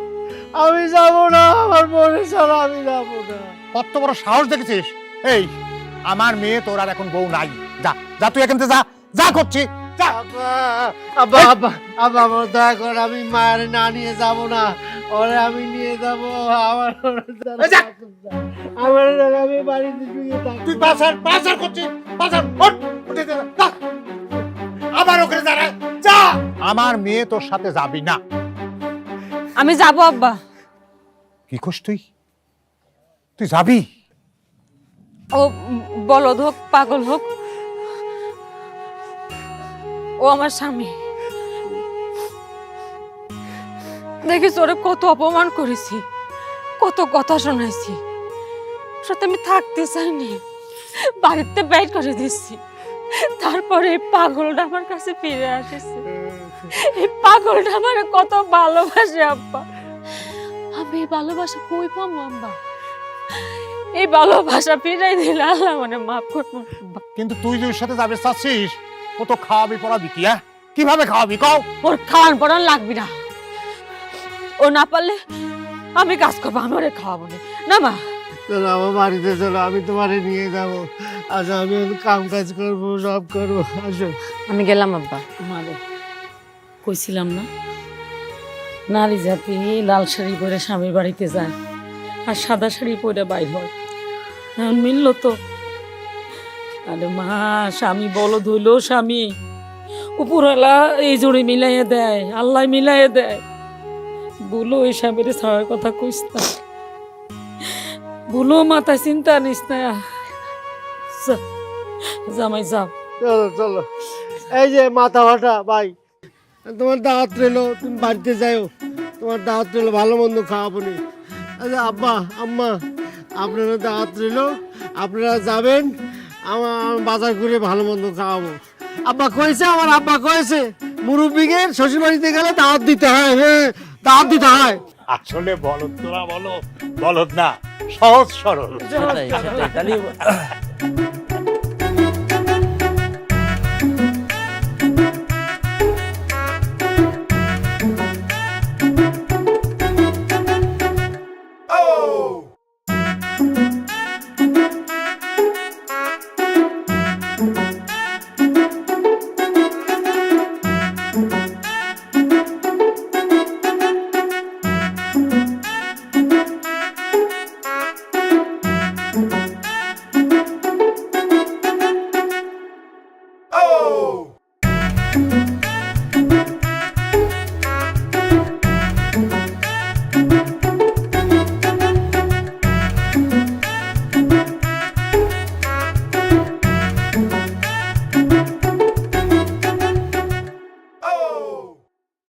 [SPEAKER 1] আমি যাবো না, আমার বোনের ছাড়া আমি যাবো না।
[SPEAKER 6] কত বড় সাহস দেখেছিস? এই আমার মেয়ে তোর আর এখন বউ নাই, যা যা তুই এখান থেকে যা, যা করছি যা।
[SPEAKER 1] আব্বা আব্বা আব্বা আব্বা আমার দয়া কর, আমি মায়ের না নিয়ে যাবো না, ওরে আমি নিয়ে যাবো। আমার আমার আমি বাড়িতে শুয়ে থাকবো।
[SPEAKER 6] তুই পাচার করছিস, পাচার ওঠ, উঠে যা, যা। আবার ওখানে যা রে, যা। আমার মেয়ে তোর সাথে যাবি না।
[SPEAKER 2] আমি যাব আব্বা।
[SPEAKER 6] কি করছিস তুই? তুই যাবি?
[SPEAKER 2] ও বলদ হোক পাগল হোক, ও আমার স্বামী। দেখিস ওরে কত অপমান করেছি, কত কথা শোনাইছি, সাথে আমি থাকতে চাইনি, বাড়িতে বের করে দিচ্ছি। তারপরে এই পাগলটা আমার কাছে ফিরে আসেছে। এই পাগলটা আমার কত ভালোবাসে আব্বা। আমি এই ভালোবাসা কই পাবো আব্বা? এই ভালোবাসা ফিরাই দিলে আল্লাহ মানে মাফ করবো আব্বা।
[SPEAKER 6] কিন্তু তুই যে ওর সাথে যাবে চাচ্ছিস, ও তো খাওয়াবি পড়াবি কি? হ্যাঁ, কিভাবে খাওয়াবি কও?
[SPEAKER 2] ওর খাওয়ান পড়ান লাগবি না, ও না পারলে আমি কাজ করবো, আমি ওরে খাওয়াবো না মা।
[SPEAKER 1] চলো আমার বাড়িতে চলো, আমি তোমারে নিয়ে যাবো। আচ্ছা আমি কাম কাজ করবো, সব করবো, আসো।
[SPEAKER 2] আমি গেলাম আব্বা।
[SPEAKER 5] মারে কইছিলাম না, নারী জাতি লাল শাড়ি পরে স্বামীর বাড়িতে যায় আর সাদা শাড়ি পরে বাইর হয়, এখন মিললো তো? আরে মা, স্বামী বলদ হইলো স্বামী, উপরওয়ালা এই জোড়ে মিলাইয়া দেয়, আল্লাহ মিলাইয়া দেয়। বলো ওই স্বামীর ছাড়ার কথা কইস না, বলো মাথায় চিন্তা নিস না। জামাই যাও।
[SPEAKER 1] চলো চলো, এই যে মাথা ফাটা ভাই, তোমার দাওয়াত রইলো, তুমি বাড়িতে যাও, তোমার দাওয়াত রইলো, ভালো মন্দ খাওয়াবো নি। আচ্ছা আব্বা আম্মা, আপনারা দাওয়াত রইলো, আপনারা যাবেন, আমার বাজার করে ভালো মন্দ খাওয়াবো। আব্বা কয়েছে, আমার আব্বা কয়েছে মুরব্বীকে শ্বশুর বাড়িতে গেলে দাওয়াত দিতে হয়। হ্যাঁ, দাওয়াত দিতে হয়।
[SPEAKER 6] আসলে বলদ তোরা বলো, বলদ না, সহজ সরল।
[SPEAKER 7] সেটাই সেটাই, তাহলে